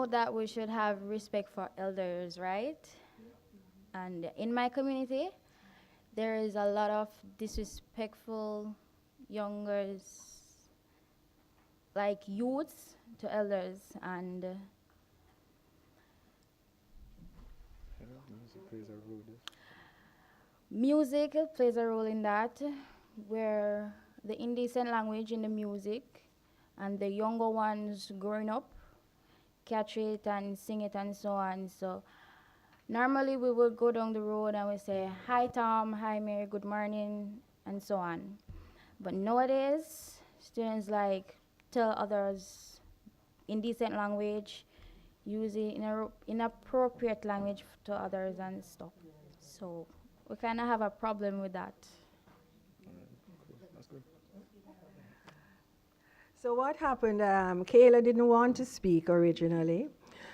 that we should have respect for elders, right? And in my community, there is a lot of disrespectful youngers, like youths to elders, and music plays a role in that, where the indecent language in the music and the younger ones growing up catch it and sing it and so on. So normally we would go down the road and we say, hi Tom, hi Mary, good morning, and so on. But nowadays, students like tell others indecent language, use inappropriate language to others and stuff. So we kind of have a problem with that. So what happened, Kayla didn't want to speak originally.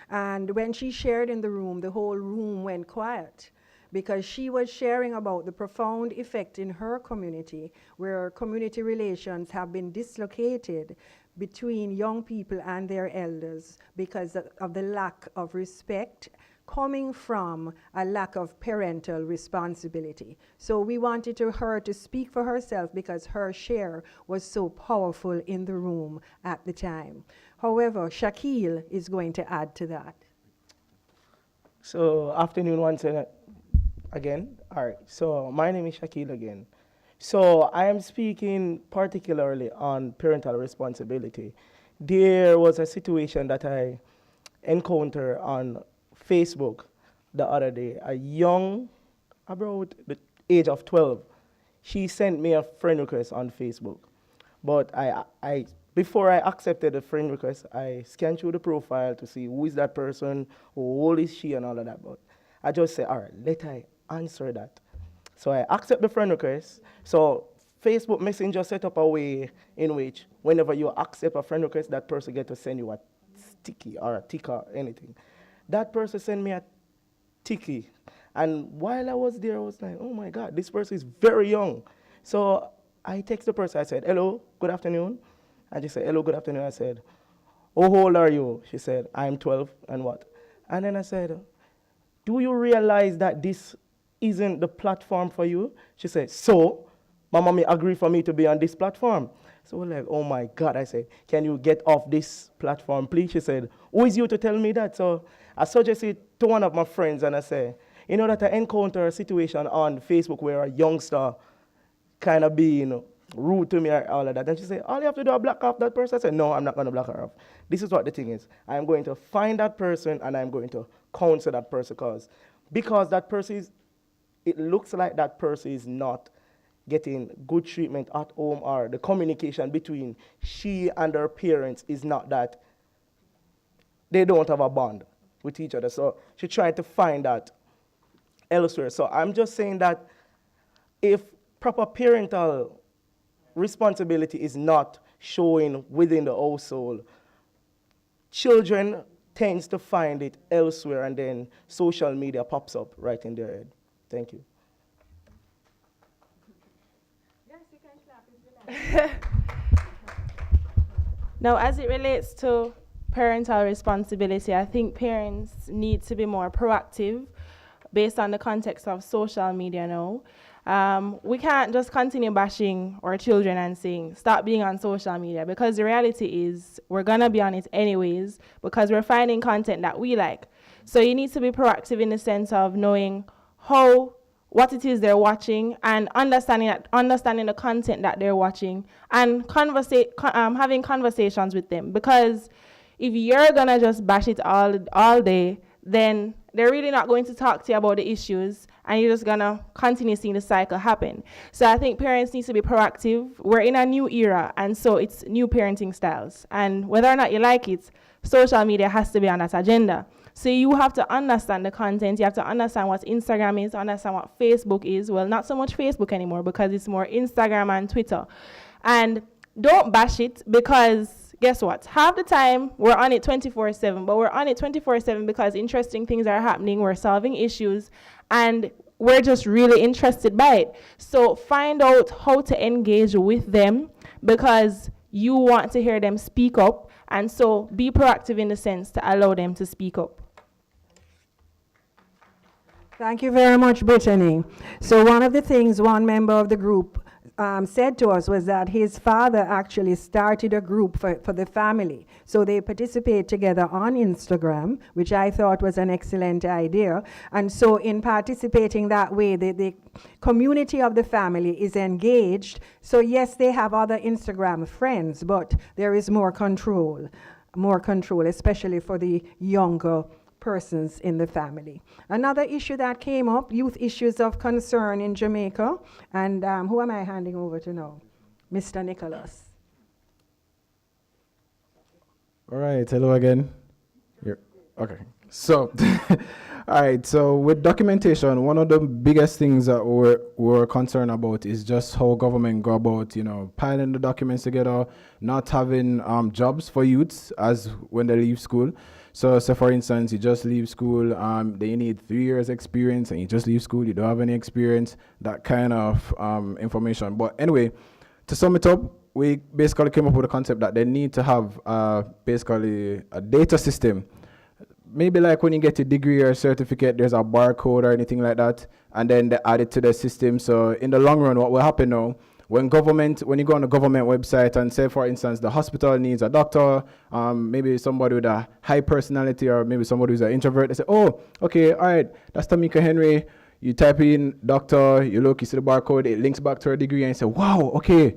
And when she shared in the room, the whole room went quiet because she was sharing about the profound effect in her community where community relations have been dislocated between young people and their elders because of the lack of respect coming from a lack of parental responsibility. So we wanted her to speak for herself because her share was so powerful in the room at the time. However, Shaquille is going to add to that. So, afternoon once again. All right, so my name is Shaquille again. So, I am speaking particularly on parental responsibility. There was a situation that I encountered on Facebook the other day. A young, about the age of 12, she sent me a friend request on Facebook. But before I accepted the friend request, I scanned through the profile to see who is that person, how old is she, and all of that. But I just said, all right, let I answer that. So I accept the friend request. So Facebook Messenger set up a way in which whenever you accept a friend request, that person gets to send you a sticky or a ticker or anything. That person sent me a ticky. And while I was there, I was like, oh my God, this person is very young. So I text the person, I said, hello, good afternoon. And she said, hello, good afternoon. I said, how old are you? She said, I'm 12, and what? And then I said, do you realize that this isn't the platform for you? She said, so, my mommy agreed for me to be on this platform. So we're like, oh my God. I said, can you get off this platform, please? She said, who is you to tell me that? So I suggested to one of my friends, and I said, you know that I encountered a situation on Facebook where a youngster kind of being rude to me or all of that. And she said, all you have to do is block off that person. I said, no, I'm not going to block her off. This is what the thing is. I'm going to find that person and I'm going to counsel that person because that person is, it looks like that person is not getting good treatment at home, or the communication between she and her parents is not that, they don't have a bond with each other. So she tried to find that elsewhere. So I'm just saying that if proper parental responsibility is not showing within the household, children tends to find it elsewhere, and then social media pops up right in their head. Thank you. Yes, you can clap. Now, as it relates to parental responsibility, I think parents need to be more proactive based on the context of social media now. We can't just continue bashing our children and saying, stop being on social media, because the reality is we're going to be on it anyways because we're finding content that we like. So you need to be proactive in the sense of knowing what it is they're watching and understanding the content that they're watching and having conversations with them. Because if you're going to just bash it all day, then they're really not going to talk to you about the issues, and you're just going to continue seeing the cycle happen. So I think parents need to be proactive. We're in a new era, and so it's new parenting styles. And whether or not you like it, social media has to be on that agenda. So you have to understand the content. You have to understand what Instagram is, understand what Facebook is. Well, not so much Facebook anymore because it's more Instagram and Twitter. And don't bash it, because guess what? Half the time we're on it 24/7, but we're on it 24/7 because interesting things are happening. We're solving issues, and we're just really interested by it. So find out how to engage with them, because you want to hear them speak up And so be proactive in the sense to allow them to speak up. Thank you very much, Brittany. So one of the things one member of the group said to us was that his father actually started a group for the family. So they participate together on Instagram, which I thought was an excellent idea. And so in participating that way, the community of the family is engaged. So yes, they have other Instagram friends, but there is more control, especially for the younger persons in the family. Another issue that came up, youth issues of concern in Jamaica. And who am I handing over to now? Mr. Nicholas. All right, hello again. Okay, so, all right, so with documentation, one of the biggest things that we're concerned about is just how government go about, piling the documents together, not having jobs for youths as when they leave school. So for instance, you just leave school, they need 3 years experience, and you just leave school, you don't have any experience, that kind of information. But anyway, to sum it up, we basically came up with a concept that they need to have basically a data system. Maybe like when you get a degree or a certificate, there's a barcode or anything like that, and then they add it to the system. So in the long run, what will happen now, when you go on the government website and say, for instance, the hospital needs a doctor, maybe somebody with a high personality, or maybe somebody who's an introvert, they say, oh, okay, all right, that's Tamika Henry. You type in doctor, you look, you see the barcode, it links back to her degree, and you say, wow, okay,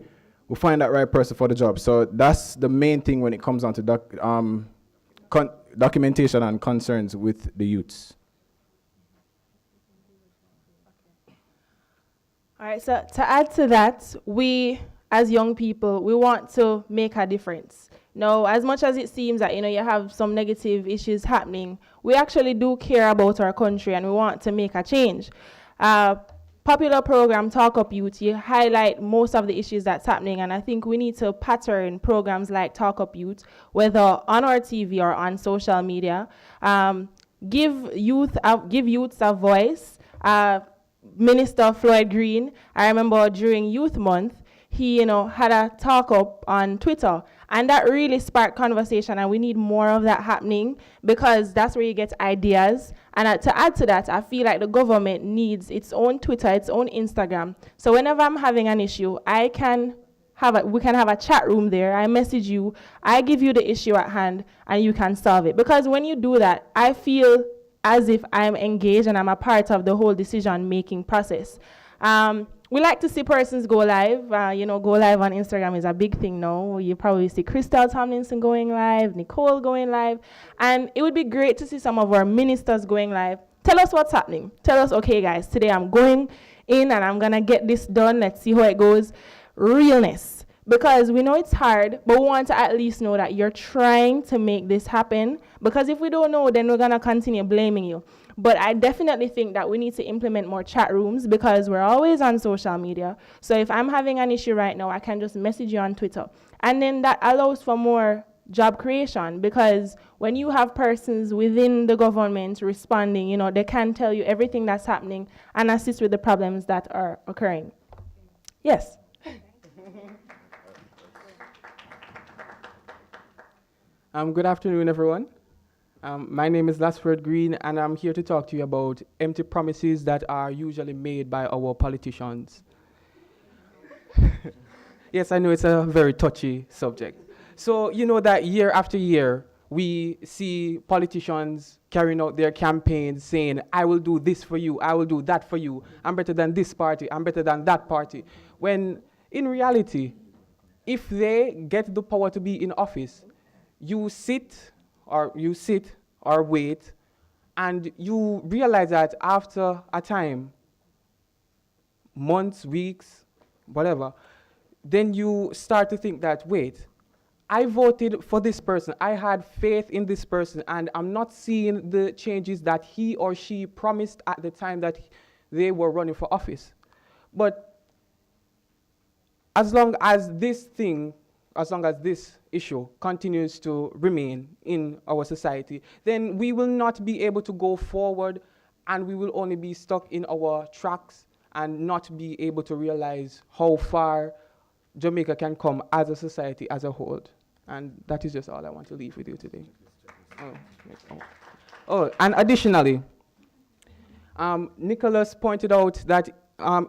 we'll find that right person for the job. So that's the main thing when it comes down to documentation and concerns with the youths. All right, so to add to that, we, as young people, we want to make a difference. Now, as much as it seems that, you have some negative issues happening, we actually do care about our country and we want to make a change. Popular program, Talk Up Youth, you highlight most of the issues that's happening, and I think we need to pattern programs like Talk Up Youth, whether on our TV or on social media. Give youths a voice. Minister Floyd Green, I remember during Youth Month, he, had a talk up on Twitter, and that really sparked conversation, and we need more of that happening because that's where you get ideas. And to add to that, I feel like the government needs its own Twitter, its own Instagram. So whenever I'm having an issue, we can have a chat room there. I message you, I give you the issue at hand, and you can solve it. Because when you do that, I feel as if I'm engaged and I'm a part of the whole decision-making process. We like to see persons go live. Go live on Instagram is a big thing now. You probably see Crystal Tomlinson going live, Nicole going live, and it would be great to see some of our ministers going live. Tell us what's happening. Tell us, okay, guys, today I'm going in and I'm going to get this done. Let's see how it goes. Realness. Because we know it's hard, but we want to at least know that you're trying to make this happen. Because if we don't know, then we're going to continue blaming you. But I definitely think that we need to implement more chat rooms because we're always on social media. So if I'm having an issue right now, I can just message you on Twitter. And then that allows for more job creation because when you have persons within the government responding, they can tell you everything that's happening and assist with the problems that are occurring. Yes. Good afternoon, everyone. My name is Lasford Green, and I'm here to talk to you about empty promises that are usually made by our politicians. Yes, I know it's a very touchy subject. So you know that year after year, we see politicians carrying out their campaigns saying, I will do this for you, I will do that for you, I'm better than this party, I'm better than that party. When in reality, if they get the power to be in office, you sit or wait, and you realize that after a time, months, weeks, whatever, then you start to think that, wait, I voted for this person, I had faith in this person, and I'm not seeing the changes that he or she promised at the time that they were running for office. But as long as this issue continues to remain in our society, then we will not be able to go forward, and we will only be stuck in our tracks and not be able to realize how far Jamaica can come as a society as a whole. And that is just all I want to leave with you today. And additionally, Nicholas pointed out that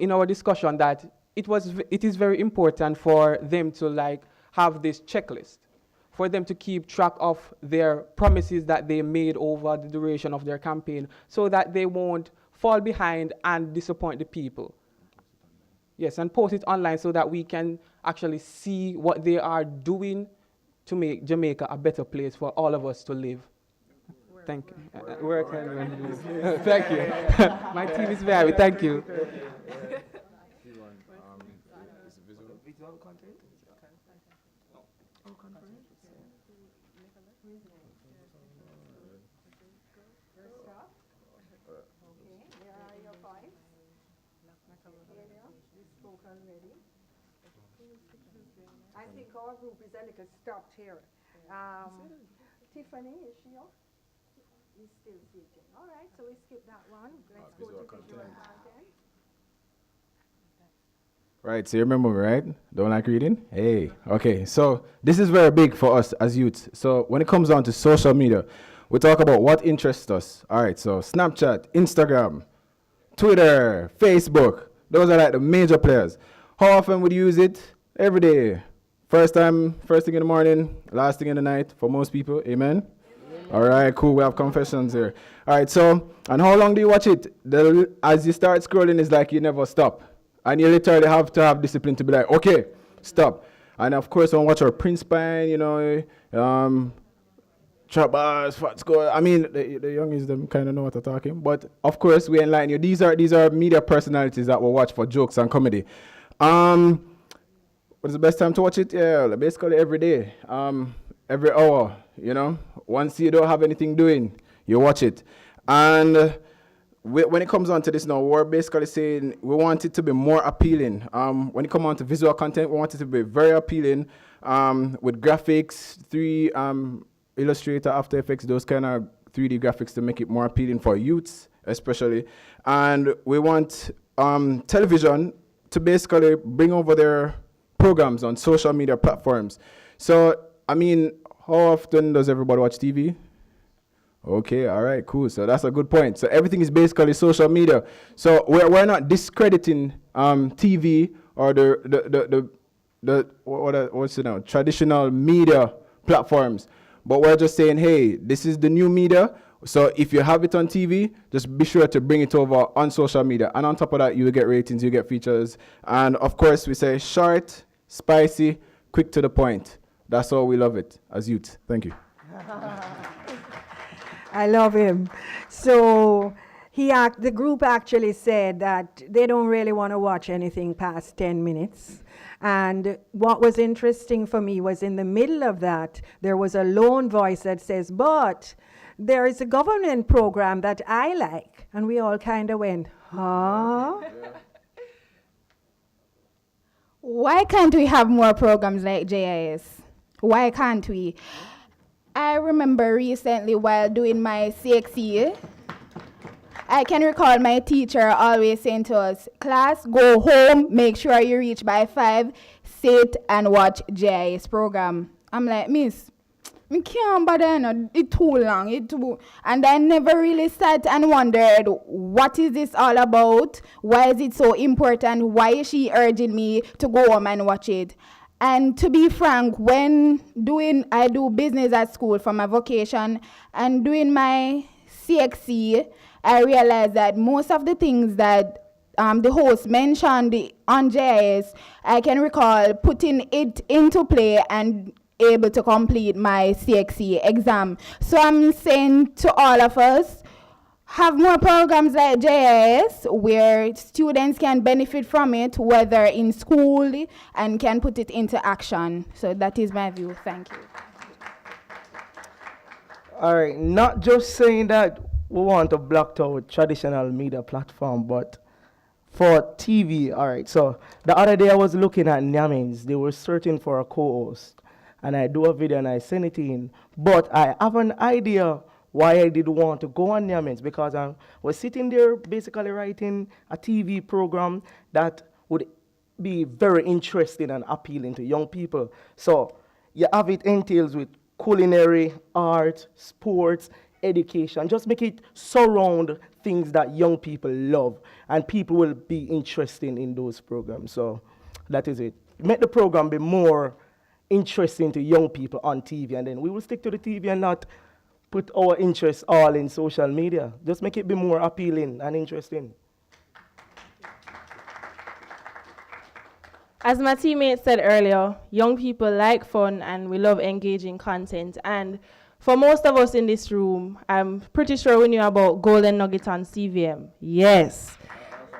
in our discussion that it is very important for them to have this checklist, for them to keep track of their promises that they made over the duration of their campaign, so that they won't fall behind and disappoint the people. Yes, and post it online so that we can actually see what they are doing to make Jamaica a better place for all of us to live. Thank you. Thank you. My team is very. Thank you. I think our group is a little stopped here. Tiffany, is she up? He's still speaking. All right, so we skip that one. Let's go to visual content. Right, so you remember me, right? Don't like reading? Hey, okay. So this is very big for us as youth. So when it comes down to social media, we talk about what interests us. All right, so Snapchat, Instagram, Twitter, Facebook. Those are like the major players. How often would you use it? Every day. First thing in the morning, last thing in the night for most people. Amen? All right, cool. We have confessions here. All right, so, and how long do you watch it? As you start scrolling, it's like you never stop. And you literally have to have discipline to be like, okay, stop. And of course, when watch our Prince Pine, Trap Bars, Fat Score. I mean, the youngies, them kind of know what I'm talking. But of course, we enlighten you. These are media personalities that we watch for jokes and comedy. What is the best time to watch it? Yeah, basically every day, every hour, Once you don't have anything doing, you watch it. And when it comes on to this now, we're basically saying we want it to be more appealing. When it comes on to visual content, we want it to be very appealing with graphics, 3 Illustrator, After Effects, those kind of 3D graphics to make it more appealing for youths, especially. And we want television to basically bring over their programs on social media platforms. So, I mean, how often does everybody watch TV? Okay, all right, cool. So that's a good point. So everything is basically social media. So we're not discrediting TV or the traditional media platforms, but we're just saying, hey, this is the new media. So if you have it on TV, just be sure to bring it over on social media. And on top of that, you will get ratings, you get features. And of course, we say short, spicy, quick to the point. That's how we love it as youth. Thank you. I love him. So the group actually said that they don't really want to watch anything past 10 minutes. And what was interesting for me was in the middle of that, there was a lone voice that says, but there is a government program that I like. And we all kind of went, huh? Why can't we have more programs like JIS? Why can't we? I remember recently while doing my CXE, I can recall my teacher always saying to us, class, go home, make sure you reach by 5, sit and watch JIS program. I'm like, miss, I can't bother, it's too long, And I never really sat and wondered, what is this all about? Why is it so important? Why is she urging me to go home and watch it? And to be frank, I do business at school for my vocation, and doing my CXC, I realized that most of the things that the host mentioned on JIS, I can recall putting it into play and able to complete my CXC exam. So I'm saying to all of us, have more programs like JIS where students can benefit from it, whether in school, and can put it into action. So that is my view. Thank you. All right, not just saying that we want to block out traditional media platform, but for TV, all right. So the other day I was looking at Nyamins. They were searching for a co-host. And I do a video and I send it in. But I have an idea why I did want to go on Nyamins, because I was sitting there basically writing a TV program that would be very interesting and appealing to young people. So you have it entails with culinary, art, sports, education. Just make it surround things that young people love, and people will be interested in those programs. So that is it. Make the program be more interesting to young people on TV, and then we will stick to the TV and not put our interests all in social media. Just make it be more appealing and interesting. As my teammate said earlier, young people like fun and we love engaging content. And for most of us in this room, I'm pretty sure we knew about Golden Nugget on CVM. Yes.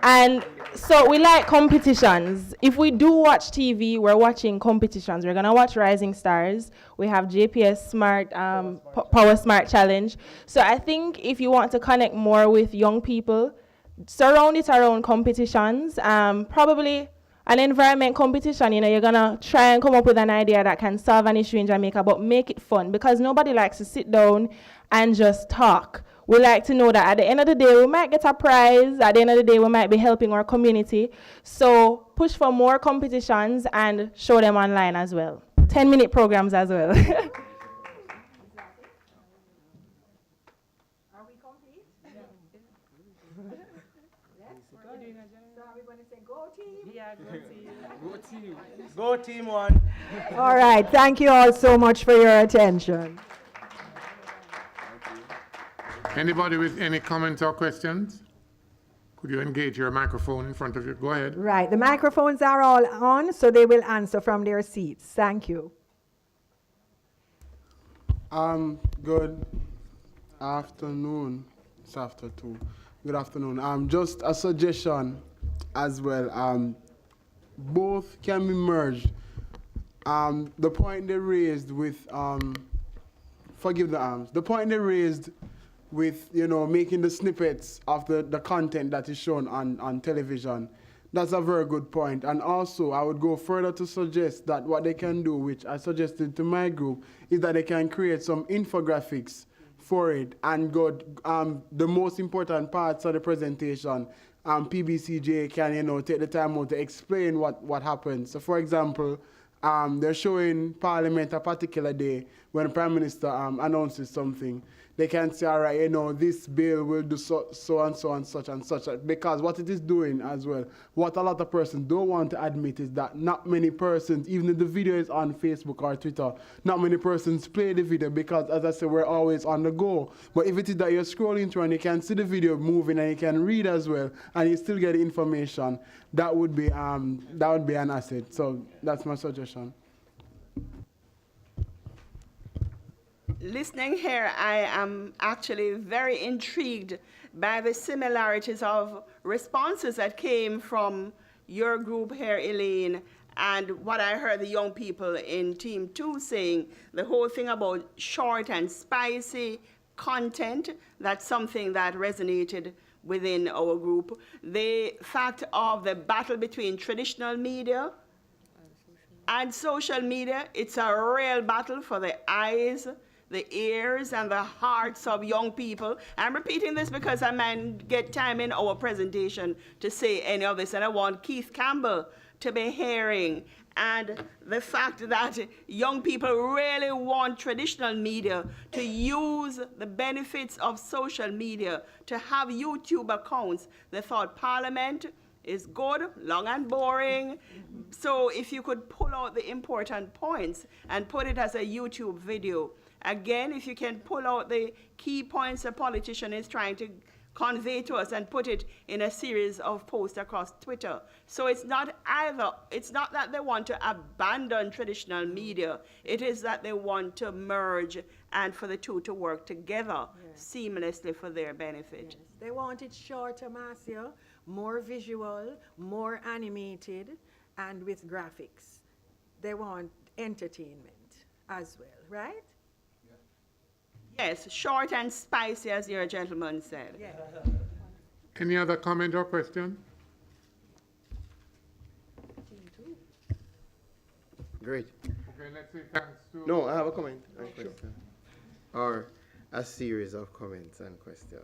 And so we like competitions. If we do watch TV, we're watching competitions. We're gonna watch Rising Stars. We have JPS Smart, Power Smart Challenge. So I think if you want to connect more with young people, surround it around competitions. Probably an environment competition, you're gonna try and come up with an idea that can solve an issue in Jamaica, but make it fun, because nobody likes to sit down and just talk. We like to know that at the end of the day, we might get a prize. At the end of the day, we might be helping our community. So push for more competitions and show them online as well. 10-minute programs as well. Are we complete? Yes. So are we going to say go team? Yeah, go team. Go team. Go team one. All right. Thank you all so much for your attention. Anybody with any comments or questions? Could you engage your microphone in front of you? Go ahead. Right. The microphones are all on, so they will answer from their seats. Thank you. Good afternoon. It's after 2. Good afternoon. Just a suggestion as well. Both can be merged. The point they raised with forgive the arms. The point they raised with making the snippets of the content that is shown on television. That's a very good point. And also, I would go further to suggest that what they can do, which I suggested to my group, is that they can create some infographics for it and go the most important parts of the presentation. PBCJ can take the time out to explain what happens. So, for example, they're showing Parliament a particular day when the Prime Minister announces something. They can say, all right, this bill will do so and so and such and such. Because what it is doing as well, what a lot of persons don't want to admit is that not many persons, even if the video is on Facebook or Twitter, not many persons play the video because, as I said, we're always on the go. But if it is that you're scrolling through and you can see the video moving and you can read as well, and you still get the information, that would be an asset. So that's my suggestion. Listening here, I am actually very intrigued by the similarities of responses that came from your group here, Elaine, and what I heard the young people in Team 2 saying, the whole thing about short and spicy content. That's something that resonated within our group. The fact of the battle between traditional media and social media, it's a real battle for the eyes, the ears, and the hearts of young people. I'm repeating this because I might get time in our presentation to say any of this, and I want Keith Campbell to be hearing. And the fact that young people really want traditional media to use the benefits of social media, to have YouTube accounts. They thought Parliament is good, long and boring. So if you could pull out the important points and put it as a YouTube video. Again, if you can pull out the key points a politician is trying to convey to us and put it in a series of posts across Twitter. So it's not that they want to abandon traditional media, it is that they want to merge and for the two to work together seamlessly for their benefit. Yes. They want it shorter, Marcia, more visual, more animated, and with graphics. They want entertainment as well, right? Yes, short and spicy, as your gentleman said. Yeah. Any other comment or question? Great. Okay, let's say thanks to... No, I have a comment and question. Or a series of comments and questions.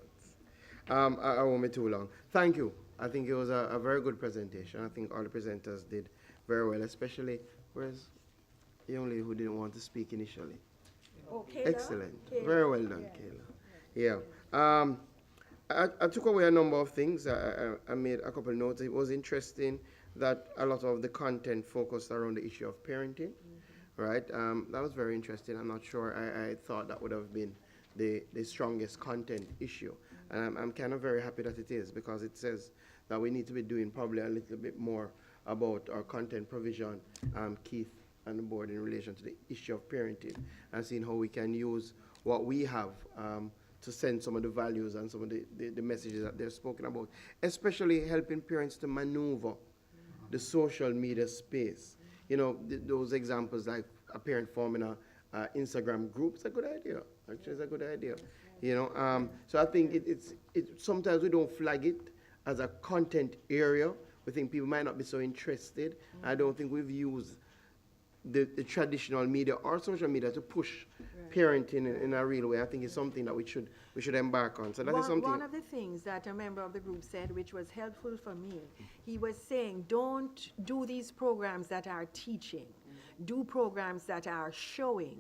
I won't be too long. Thank you. I think it was a very good presentation. I think all the presenters did very well, especially, where's young lady who didn't want to speak initially. Oh, Kayla? Excellent. Kayla. Very well done, Kayla. Yeah. I took away a number of things. I made a couple of notes. It was interesting that a lot of the content focused around the issue of parenting, right? That was very interesting. I'm not sure I thought that would have been the strongest content issue. And I'm kind of very happy that it is, because it says that we need to be doing probably a little bit more about our content provision, Keith and the board, in relation to the issue of parenting, and seeing how we can use what we have to send some of the values and some of the messages that they're spoken about, especially helping parents to maneuver the social media space. You know, those examples like a parent forming a Instagram group, it's a good idea. Actually, it's a good idea. You know, so I think it's sometimes we don't flag it as a content area. We think people might not be so interested. I don't think we've used the traditional media or social media to push parenting in a real way. I think it's something that we should embark on. So that is something. One of the things that a member of the group said, which was helpful for me, he was saying, don't do these programs that are teaching. Do programs that are showing.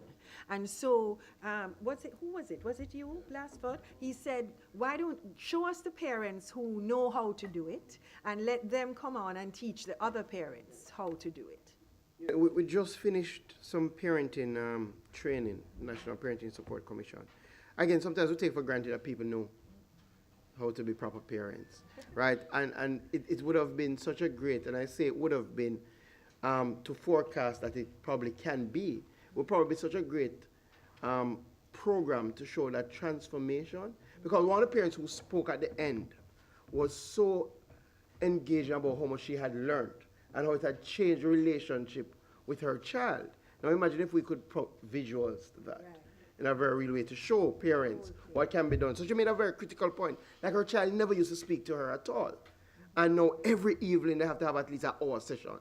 And so, who was it? Was it you, Glassford? He said, why don't show us the parents who know how to do it, and let them come on and teach the other parents how to do it. Yeah, we just finished some parenting training, National Parenting Support Commission. Again, sometimes we take for granted that people know how to be proper parents, right? And it would have been such a great, and I say it would have been, to forecast that it probably can be, would probably be such a great program to show that transformation. Because one of the parents who spoke at the end was so engaged about how much she had learned and how it had changed the relationship with her child. Now imagine if we could put visuals to that in a very real way to show parents what can be done. So she made a very critical point. Like her child never used to speak to her at all. And now every evening they have to have at least an hour session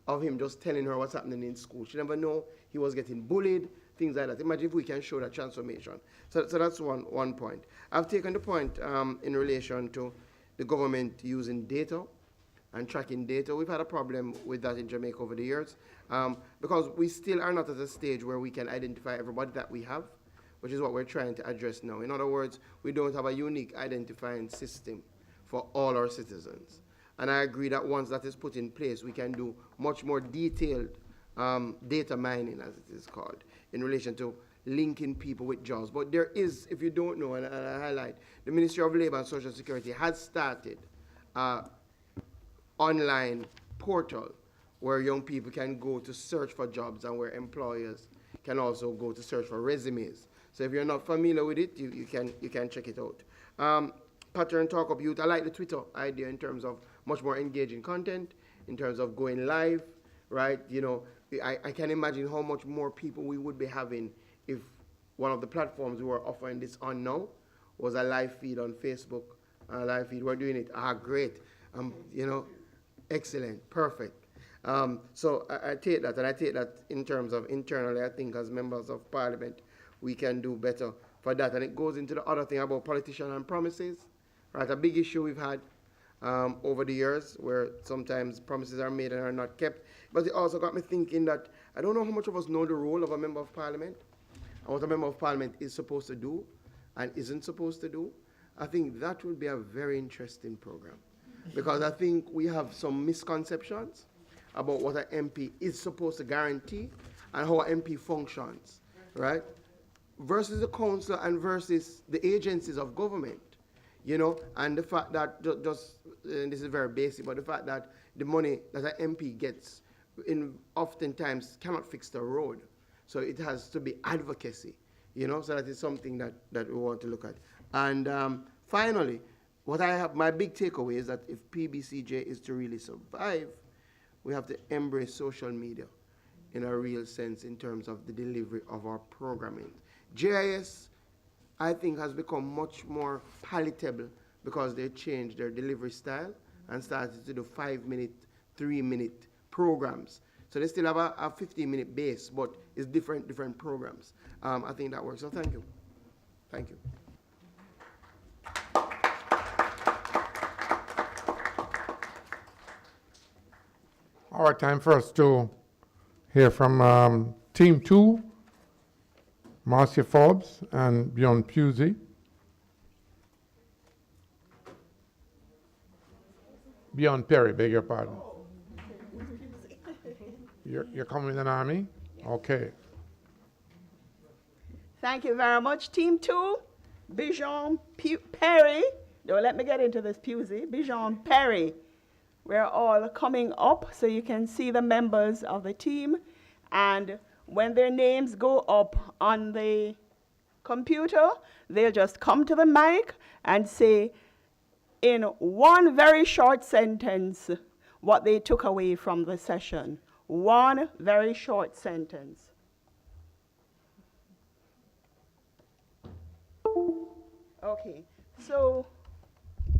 of him just telling her what's happening in school. She never know he was getting bullied, things like that. Imagine if we can show that transformation. So that's one point. I've taken the point in relation to the government using data and tracking data. We've had a problem with that in Jamaica over the years because we still are not at a stage where we can identify everybody that we have, which is what we're trying to address now. In other words, we don't have a unique identifying system for all our citizens. And I agree that once that is put in place, we can do much more detailed data mining, as it is called, in relation to linking people with jobs. But there is, if you don't know, and I highlight, the Ministry of Labor and Social Security has started online portal where young people can go to search for jobs and where employers can also go to search for resumes. So if you're not familiar with it, you can check it out. Pattern Talk Up Youth, I like the Twitter idea in terms of much more engaging content, in terms of going live, right? You know, I can imagine how much more people we would be having if one of the platforms we were offering this on now was a live feed on Facebook, a live feed. We're doing it. Great. You know, excellent, perfect. So I take that, and I take that in terms of internally, I think as members of parliament, we can do better for that. And it goes into the other thing about politicians and promises, right? A big issue we've had over the years where sometimes promises are made and are not kept. But it also got me thinking that I don't know how much of us know the role of a member of parliament and what a member of parliament is supposed to do and isn't supposed to do. I think that would be a very interesting program because I think we have some misconceptions about what an MP is supposed to guarantee and how an MP functions, right? Versus the council and versus the agencies of government, you know, and the fact that and this is very basic, but the fact that the money that an MP gets oftentimes cannot fix the road. So it has to be advocacy, you know, so that is something that we want to look at. And finally, what I have, my big takeaway is that if PBCJ is to really survive, we have to embrace social media in a real sense in terms of the delivery of our programming. JIS, I think, has become much more palatable because they changed their delivery style and started to do 5-minute, 3-minute programs. So they still have a 15-minute base, but it's different programs. I think that works. So thank you. Thank you. All right, time for us to hear from Team 2, Marcia Forbes and Bjorn Pusey. Bjorn Perry, beg your pardon. You're coming with an army? Okay. Thank you very much. Team 2, Bijan Perry. Don't let me get into this, Pusey. Bijan Perry. We're all coming up so you can see the members of the team. And when their names go up on the computer, they'll just come to the mic and say in one very short sentence what they took away from the session. One very short sentence. Okay, so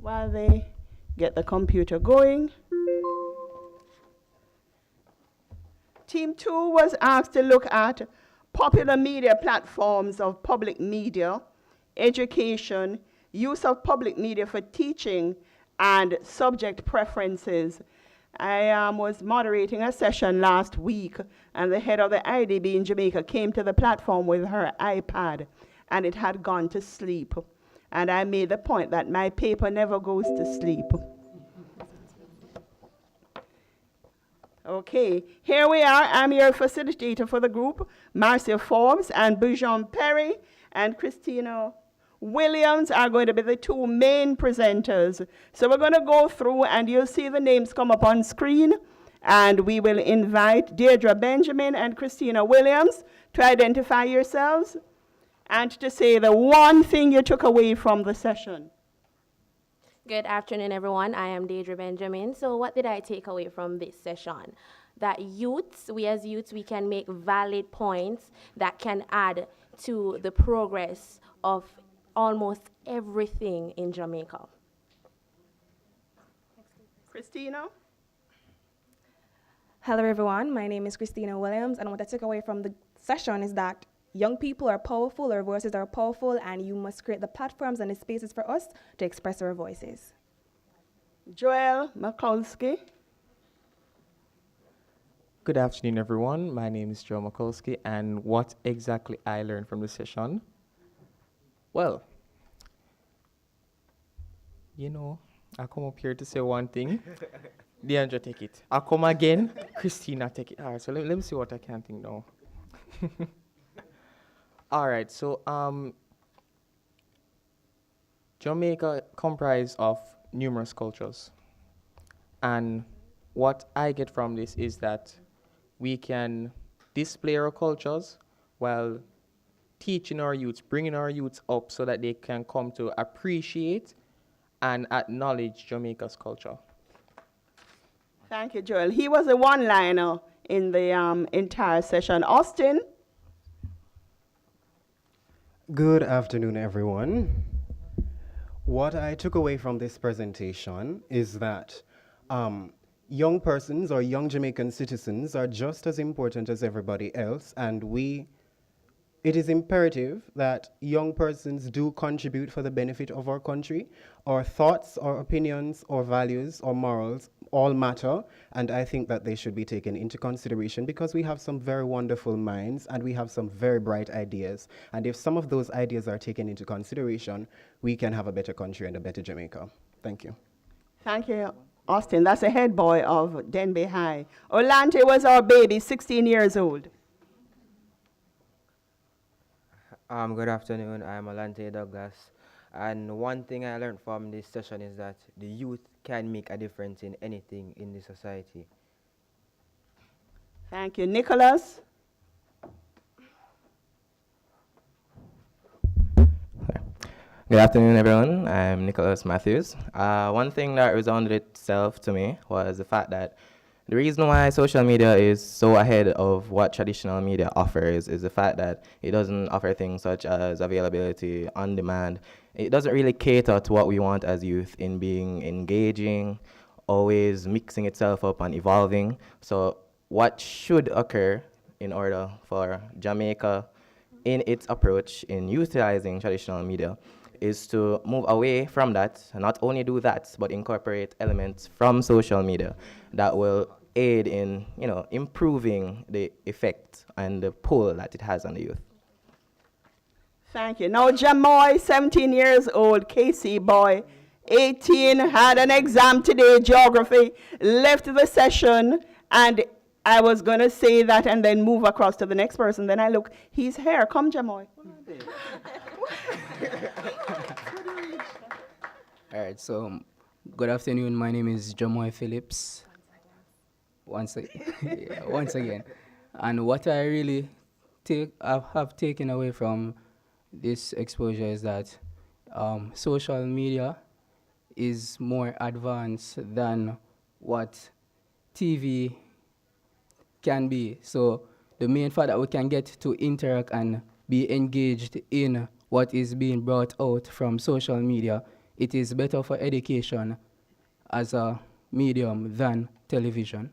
while they get the computer going, Team 2 was asked to look at popular media platforms of public media, education, use of public media for teaching, and subject preferences. I was moderating a session last week, and the head of the IDB in Jamaica came to the platform with her iPad, and it had gone to sleep. And I made the point that my paper never goes to sleep. Okay, here we are. I'm your facilitator for the group, Marcia Forbes and Bijan Perry and Christina Williams are going to be the two main presenters. So we're going to go through and you'll see the names come up on screen, and we will invite Deirdre Benjamin and Christina Williams to identify yourselves and to say the one thing you took away from the session. Good afternoon, everyone. I am Deirdre Benjamin. So what did I take away from this session? That we as youths, we can make valid points that can add to the progress of almost everything in Jamaica. Christina? Hello, everyone. My name is Christina Williams, and what I took away from the session is that young people are powerful, our voices are powerful, and you must create the platforms and the spaces for us to express our voices. Joel Mikulski. Good afternoon, everyone. My name is Joe Mikulski, and what exactly I learned from the session? Well, you know, I come up here to say one thing. Deandra, take it. I come again. Christina, take it. All right, so let me see what I can think now. All right, so Jamaica comprises of numerous cultures. And what I get from this is that we can display our cultures while teaching our youths, bringing our youths up so that they can come to appreciate and acknowledge Jamaica's culture. Thank you, Joel. He was a one-liner in the entire session. Austin? Good afternoon, everyone. What I took away from this presentation is that young persons or young Jamaican citizens are just as important as everybody else, and it is imperative that young persons do contribute for the benefit of our country. Our thoughts, our opinions, our values, our morals all matter, and I think that they should be taken into consideration because we have some very wonderful minds and we have some very bright ideas. And if some of those ideas are taken into consideration, we can have a better country and a better Jamaica. Thank you. Thank you, Austin. That's the head boy of Denby High. Olante was our baby, 16 years old. Good afternoon. I'm Olante Douglas. And one thing I learned from this session is that the youth can make a difference in anything in the society. Thank you. Nicholas? Good afternoon, everyone. I'm Nicholas Matthews. One thing that resounded itself to me was the fact that the reason why social media is so ahead of what traditional media offers is the fact that it doesn't offer things such as availability, on demand. It doesn't really cater to what we want as youth in being engaging, always mixing itself up and evolving. So what should occur in order for Jamaica in its approach in utilizing traditional media is to move away from that, and not only do that, but incorporate elements from social media that will aid in, improving the effect and the pull that it has on the youth. Thank you. Now, Jamoy, 17 years old, KC boy, 18, had an exam today, geography, left the session, and I was going to say that and then move across to the next person. Then I look, he's here. Come, Jamoy. All right, so good afternoon. My name is Jamoy Phillips. Once again. And what I really have taken away from this exposure is that social media is more advanced than what TV can be. So the main fact that we can get to interact and be engaged in what is being brought out from social media, it is better for education as a medium than television.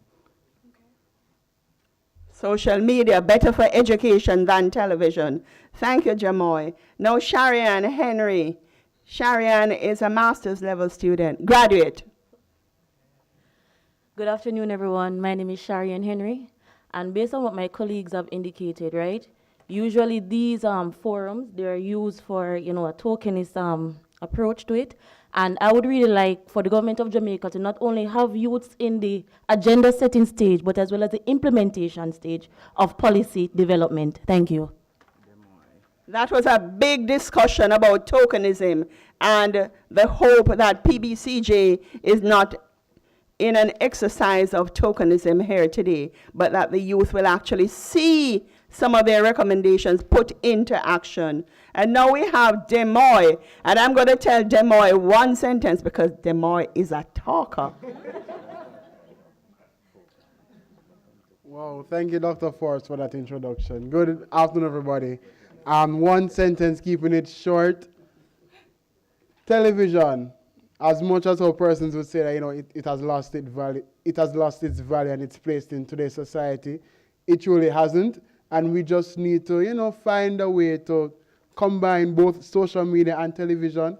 Social media, better for education than television. Thank you, Jamoy. Now, Sharian Henry. Sharian is a master's level student, graduate. Good afternoon, everyone. My name is Sharian Henry. And based on what my colleagues have indicated, right, usually these forums, they're used for, a tokenist approach to it. And I would really like for the government of Jamaica to not only have youths in the agenda setting stage, but as well as the implementation stage of policy development. Thank you. That was a big discussion about tokenism and the hope that PBCJ is not in an exercise of tokenism here today, but that the youth will actually see some of their recommendations put into action. And now we have Demoy, and I'm going to tell Demoy one sentence because Demoy is a talker. Wow, thank you, Dr. Forrest, for that introduction. Good afternoon, everybody. One sentence, keeping it short. Television, as much as our persons would say that it has lost its value and its place in today's society, it truly hasn't. And we just need to, find a way to combine both social media and television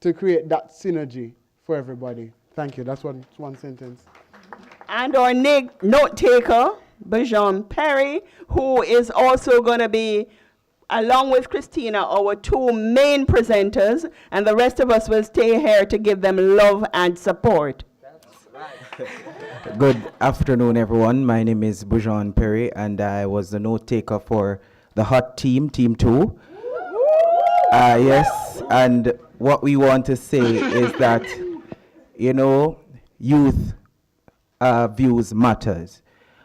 to create that synergy for everybody. Thank you. That's one sentence. And our note taker, Bajan Perry, who is also going to be, along with Christina, our two main presenters, and the rest of us will stay here to give them love and support. Good afternoon, everyone. My name is Bujan Perry, and I was the note taker for the hot team, Team 2. Yes, and what we want to say is that, youth views matters.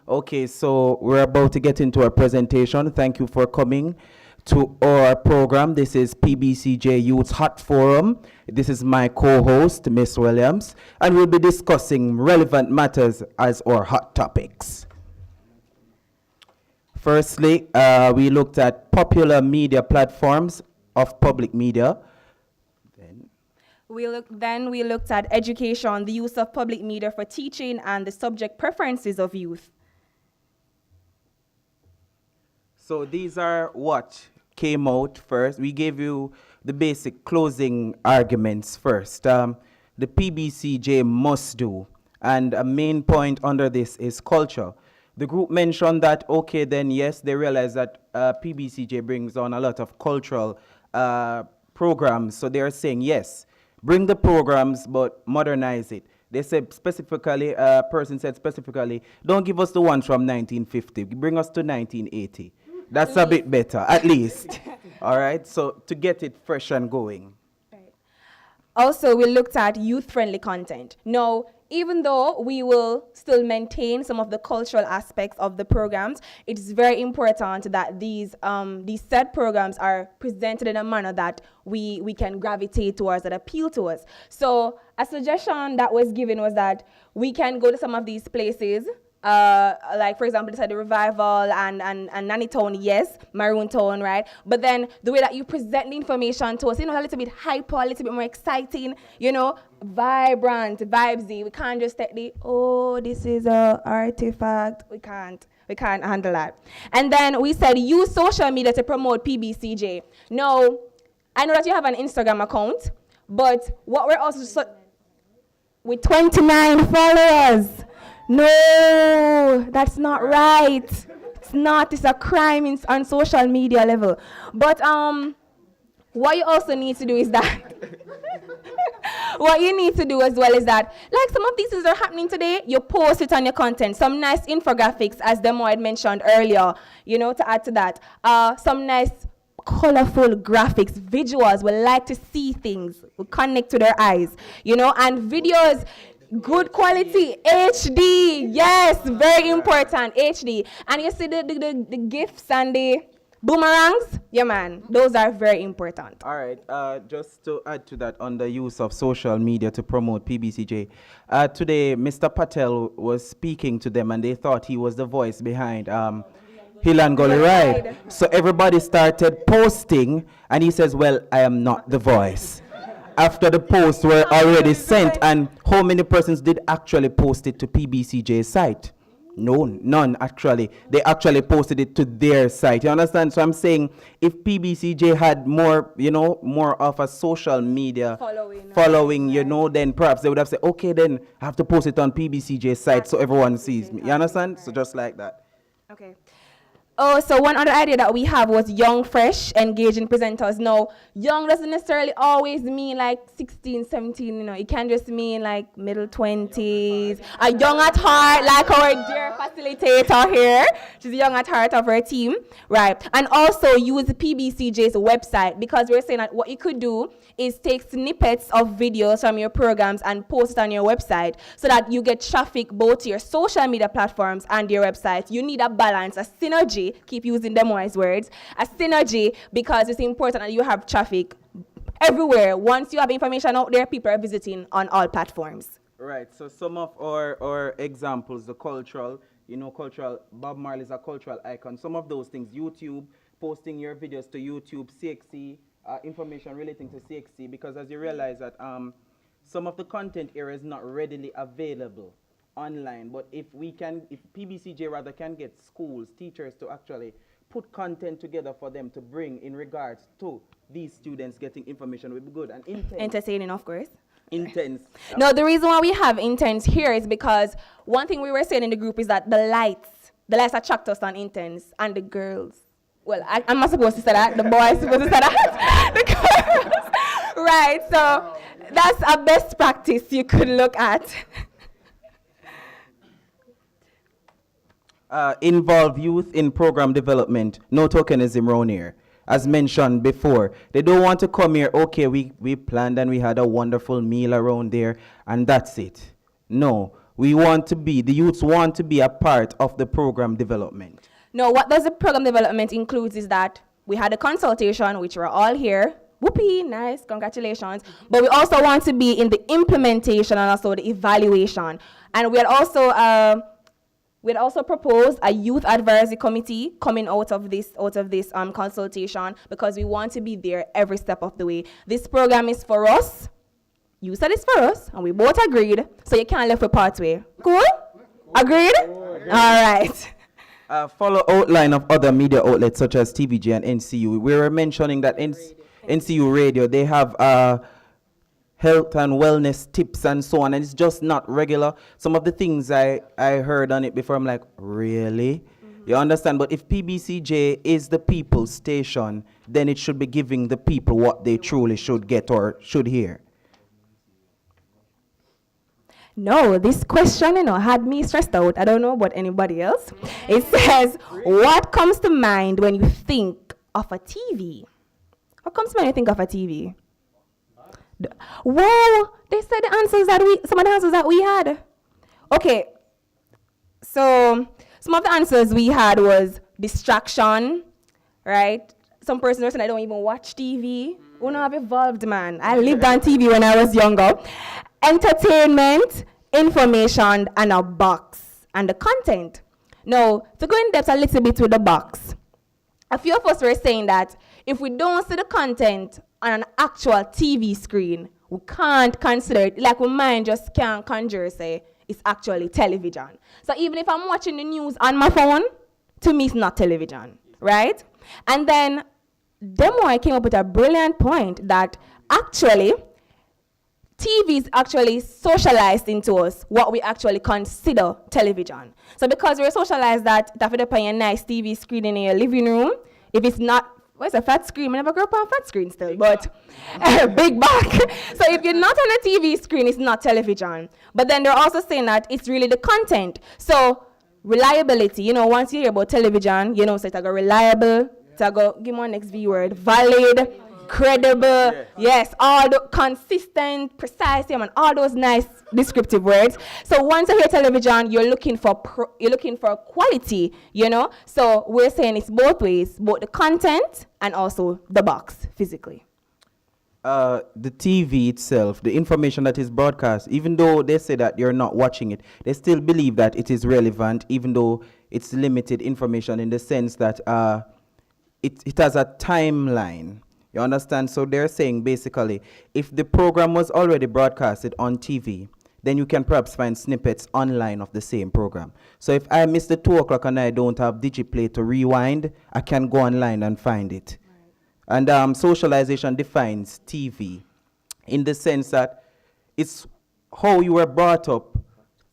Okay, so we're about to get into our presentation. Thank you for coming to our program. This is PBCJ Youth Hot Forum. This is my co-host, Miss Williams, and we'll be discussing relevant matters as our hot topics. Firstly, we looked at popular media platforms of public media. We looked at education, the use of public media for teaching, and the subject preferences of youth. So these are what came out first. We gave you the basic closing arguments first. The PBCJ must do, and a main point under this is culture. The group mentioned that, okay, then yes, they realize that PBCJ brings on a lot of cultural programs. So they're saying, yes, bring the programs, but modernize it. They said specifically, a person said specifically, don't give us the ones from 1950, bring us to 1980. That's a bit better, at least. All right, so to get it fresh and going. Right. Also, we looked at youth-friendly content. Now, even though we will still maintain some of the cultural aspects of the programs, it's very important that these said programs are presented in a manner that we can gravitate towards, that appeal to us. So a suggestion that was given was that we can go to some of these places, like for example, the Revival and Nanny Town, yes, Maroon Town, right? But then the way that you present the information to us, a little bit hyper, a little bit more exciting, vibrant, vibesy. We can't just take this is a artifact. We can't handle that. And then we said use social media to promote PBCJ. Now, I know that you have an Instagram account, but what we're also with 29 followers. No, that's not right. It's not. It's a crime on social media level. But what you also need to do is that what you need to do as well is that, like some of these things are happening today, you post it on your content. Some nice infographics, as Demo had mentioned earlier, to add to that. Some nice colorful graphics, visuals. We like to see things. We connect to their eyes, and videos, good quality, HD. Yes, very important, HD. And you see the GIFs and the boomerangs? Yeah, man, those are very important. All right, just to add to that on the use of social media to promote PBCJ, today Mr. Patel was speaking to them and they thought he was the voice behind Hill and Gully Ride. So everybody started posting and he says, well, I am not the voice. After the posts were already sent, and how many persons did actually post it to PBCJ's site? No, none actually. They actually posted it to their site. You understand? So I'm saying if PBCJ had more, more of a social media following, then perhaps they would have said, okay, then I have to post it on PBCJ's site so everyone sees me. You understand? So just like that. Okay. Oh, so one other idea that we have was young, fresh, engaging presenters. Now, young doesn't necessarily always mean like 16, 17, It can just mean like middle 20s. A young at heart, like our dear facilitator here. She's young at heart of our team, right? And also use PBCJ's website, because we're saying that what you could do is take snippets of videos from your programs and post it on your website so that you get traffic both to your social media platforms and your website. You need a balance, a synergy. Keep using them wise words. A synergy, because it's important that you have traffic everywhere. Once you have information out there, people are visiting on all platforms. Right. So some of our examples, the cultural, Bob Marley is a cultural icon. Some of those things, YouTube, posting your videos to YouTube, CXC, information relating to CXC, because as you realize that some of the content here is not readily available online, but if PBCJ rather can get schools, teachers to actually put content together for them to bring in regards to these students getting information would be good and intense. Entertaining, of course. Intense. No, the reason why we have intense here is because one thing we were saying in the group is that the lights attract us on intense, and the girls. Well, I'm not supposed to say that. The boys supposed to say that. The girls. Right. So that's a best practice you could look at. Involve youth in program development. No tokenism around here. As mentioned before, they don't want to come here, okay, we planned and we had a wonderful meal around there and that's it. No, the youths want to be a part of the program development. No, what does the program development includes is that we had a consultation, which we're all here. Whoopee, nice, congratulations. But we also want to be in the implementation and also the evaluation. And we had also proposed a youth advisory committee coming out of this consultation, because we want to be there every step of the way. This program is for us. You said it's for us, and we both agreed, so you can't left with pathway. Cool? Agreed? All right. Follow outline of other media outlets such as TVJ and NCU. We were mentioning that NCU Radio, they have health and wellness tips and so on, and it's just not regular. Some of the things I heard on it before, I'm like, really? You understand? But if PBCJ is the people's station, then it should be giving the people what they truly should get or should hear. No, this question, had me stressed out. I don't know about anybody else. It says, what comes to mind when you think of a TV? What comes to mind when you think of a TV? Whoa, they said some of the answers that we had. Okay, so some of the answers we had was distraction, right? Some persons were saying I don't even watch TV. We have evolved, man. I lived on TV when I was younger. Entertainment, information, and a box, and the content. Now, to go in depth a little bit with the box, a few of us were saying that if we don't see the content on an actual TV screen, we can't consider it, like my mind just can't conjure, say, it's actually television. So even if I'm watching the news on my phone, to me it's not television, right? And then Demo came up with a brilliant point that actually TV is actually socialized into us what we actually consider television. So because we're socialized that if you're playing a nice TV screen in your living room, if it's not, what's a fat screen? I never grew up on fat screen still, but big back. So if you're not on a TV screen, it's not television. But then they're also saying that it's really the content. So reliability, you know, once you hear about television, you know, so it's like a reliable, give me one next V word, valid, credible, yes, all the consistent, precise, and all those nice descriptive words. So once you hear television, you're looking for quality, you know. So we're saying it's both ways, both the content and also the box physically. The TV itself, the information that is broadcast, even though they say that you're not watching it, they still believe that it is relevant, even though it's limited information in the sense that it has a timeline. You understand? So they're saying basically, if the program was already broadcasted on TV, then you can perhaps find snippets online of the same program. So if I miss the 2 o'clock and I don't have DigiPlay to rewind, I can go online and find it. Right. And socialization defines TV in the sense that it's how you were brought up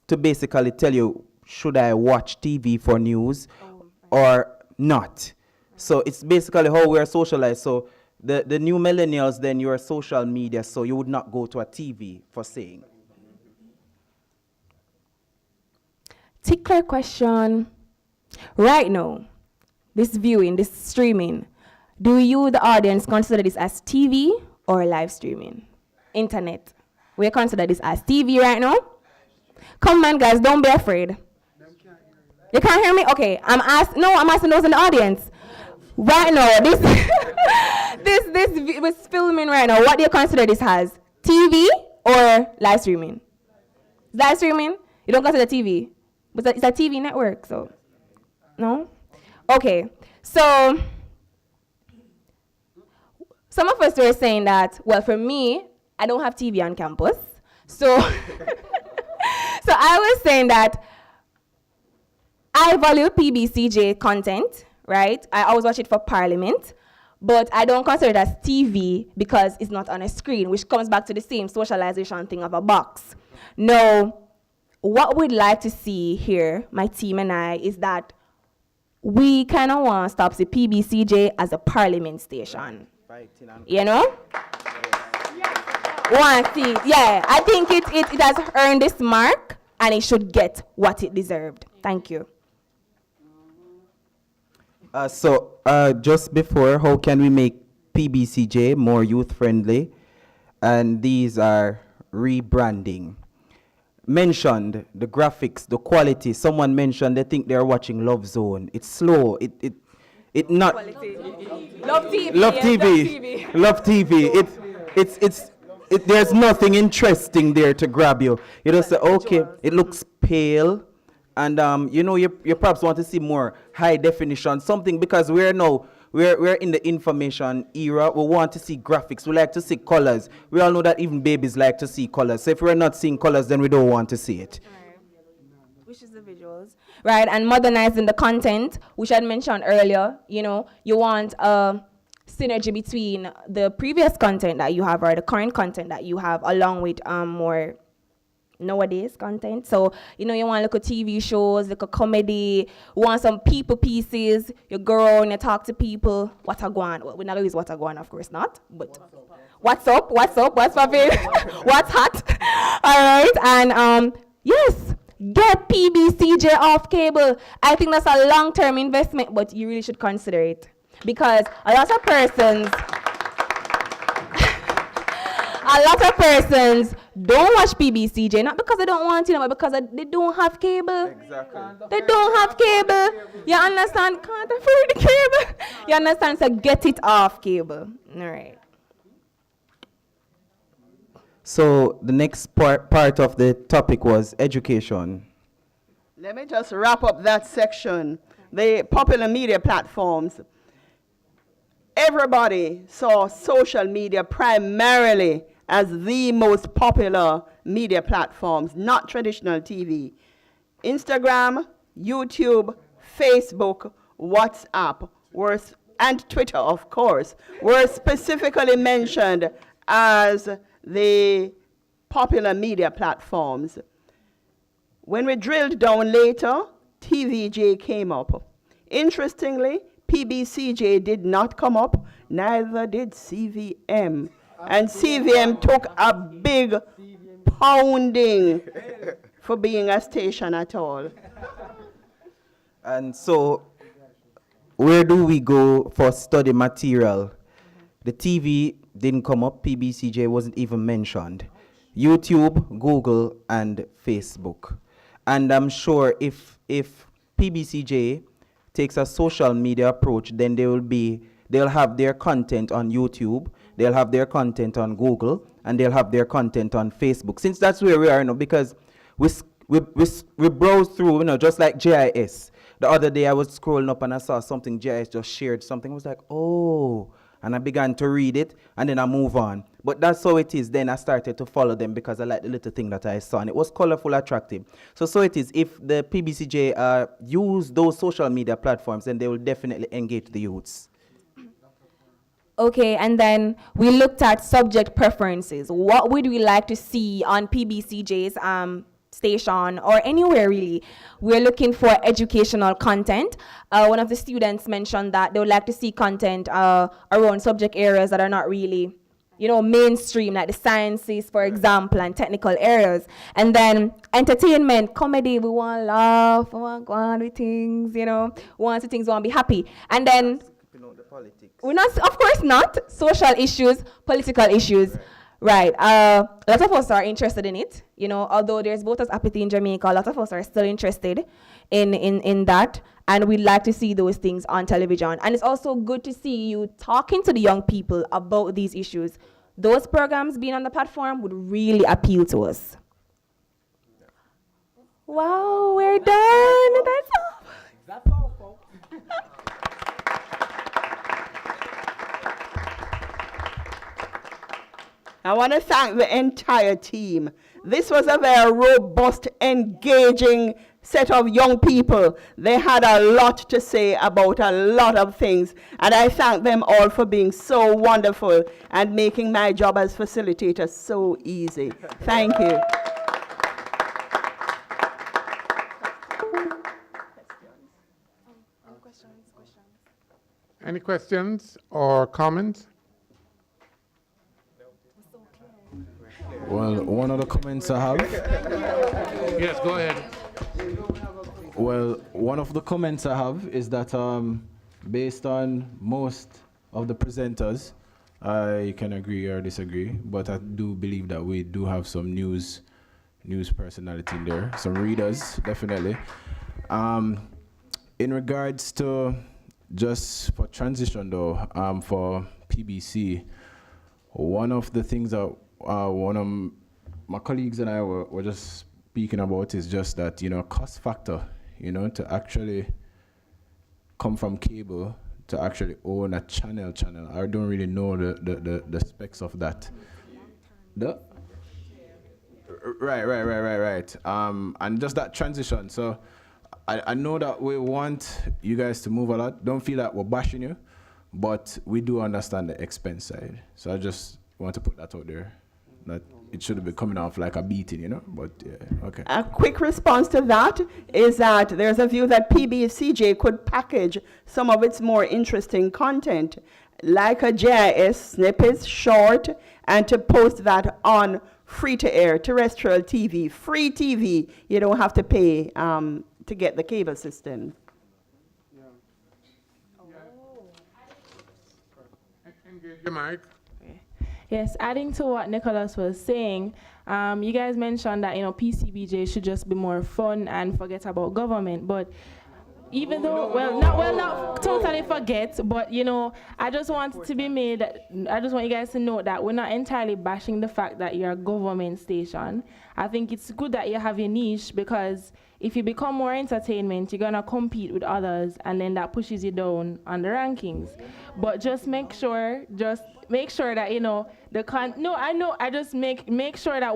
to basically tell you, should I watch TV for news or not? So it's basically how we're socialized. So the new millennials, then you're social media, so you would not go to a TV for saying. Tickler question. Right now, this viewing, this streaming, do you, the audience, consider this as TV or live streaming? Internet. We consider this as TV right now? Come on, guys, don't be afraid. You can't hear me? Okay, I'm asking those in the audience. Right now, this was filming right now. What do you consider this as? TV or live streaming? Live streaming? You don't consider TV? But it's a TV network, so. No? Okay, so some of us were saying that, well, for me, I don't have TV on campus. So, so I was saying that I value PBCJ content, right? I always watch it for Parliament, but I don't consider it as TV because it's not on a screen, which comes back to the same socialization thing of a box. Now, what we'd like to see here, my team and I, is that we kind of want to stop the PBCJ as a Parliament station. You know? Yeah, I think it has earned this mark and it should get what it deserved. Thank you. Just before, how can we make PBCJ more youth-friendly? And these are rebranding. Mentioned the graphics, the quality. Someone mentioned they think they're watching Love Zone. It's slow. It not. Quality. Love TV. Love Yes, TV. Love TV. There's nothing interesting there to grab you. You just say, okay, it looks pale. And you know, you perhaps want to see more high definition, something, because we're in the information era. We want to see graphics. We like to see colors. We all know that even babies like to see colors. So if we're not seeing colors, then we don't want to see it. Right. Which is the visuals, right? And modernizing the content, which I mentioned earlier. You know, you want synergy between the previous content that you have or the current content that you have, along with more nowadays content. So, you know, you want to look at TV shows, look at comedy, want some people pieces, you go around, you talk to people, what a guan. Well, we're not always what a guan, of course not, but what's up, what's popping, what's hot, all right, and yes, get PBCJ off cable. I think that's a long-term investment, but you really should consider it, because a lot of persons don't watch PBCJ, not because they don't want to, but because they don't have cable. Exactly. They don't have cable. You understand? Can't afford the cable. You understand? So get it off cable. All right. So the next part of the topic was education. Let me just wrap up that section. The popular media platforms. Everybody saw social media primarily as the most popular media platforms, not traditional TV. Instagram, YouTube, Facebook, WhatsApp, and Twitter, of course, were specifically mentioned as the popular media platforms. When we drilled down later, TVJ came up. Interestingly, PBCJ did not come up, neither did CVM. And CVM took a big pounding for being a station at all. And so, where do we go for study material? The TV didn't come up, PBCJ wasn't even mentioned. YouTube, Google, and Facebook. And I'm sure if PBCJ takes a social media approach, then they'll have their content on YouTube, they'll have their content on Google, and they'll have their content on Facebook. Since that's where we are now, because we browse through, just like GIS. The other day I was scrolling up and I saw something, GIS just shared something. I was like, oh, and I began to read it, and then I move on. But that's how it is. Then I started to follow them because I liked the little thing that I saw, and it was colorful, attractive. So it is. If the PBCJ use those social media platforms, then they will definitely engage the youths. Okay, and then we looked at subject preferences. What would we like to see on PBCJ's station or anywhere really? We're looking for educational content. One of the students mentioned that they would like to see content around subject areas that are not really, mainstream, like the sciences, for example, and technical areas. And then entertainment, comedy, we want to laugh, we want to go on with things, we want to see things, we want to be happy. And then we're not, of course not, social issues, political issues. Right. A lot of us are interested in it, although there's voters apathy in Jamaica, a lot of us are still interested in that, and we'd like to see those things on television. And it's also good to see you talking to the young people about these issues. Those programs being on the platform would really appeal to us. Wow, we're done. That's all. That's all, folks. I want to thank the entire team. This was a very robust, engaging set of young people. They had a lot to say about a lot of things, and I thank them all for being so wonderful and making my job as facilitator so easy. Thank you. Any questions or comments? Well, one of the comments I have. Yes, go ahead. Well, one of the comments I have is that based on most of the presenters, I can agree or disagree, but I do believe that we do have some news personality in there, some readers, definitely. In regards to just for transition though, for PBC, one of the things that one of my colleagues and I were just speaking about is just that, cost factor, to actually come from cable to actually own a channel. I don't really know the specs of that. Right. And just that transition. So I know that we want you guys to move a lot. Don't feel like we're bashing you, but we do understand the expense side. So I just want to put that out there. That it shouldn't be coming off like a beating, but yeah, okay. A quick response to that is that there's a view that PBCJ could package some of its more interesting content, like a GIS snippets, short, and to post that on free-to-air terrestrial TV, free TV. You don't have to pay to get the cable system. Engage your mic. Yes, adding to what Nicholas was saying, you guys mentioned that PCBJ should just be more fun and forget about government. But even though, not totally forget, but I just want it to be made. I just want you guys to know that we're not entirely bashing the fact that you're a government station. I think it's good that you have your niche, because if you become more entertainment, you're gonna compete with others, and then that pushes you down on the rankings. But just make sure that make sure that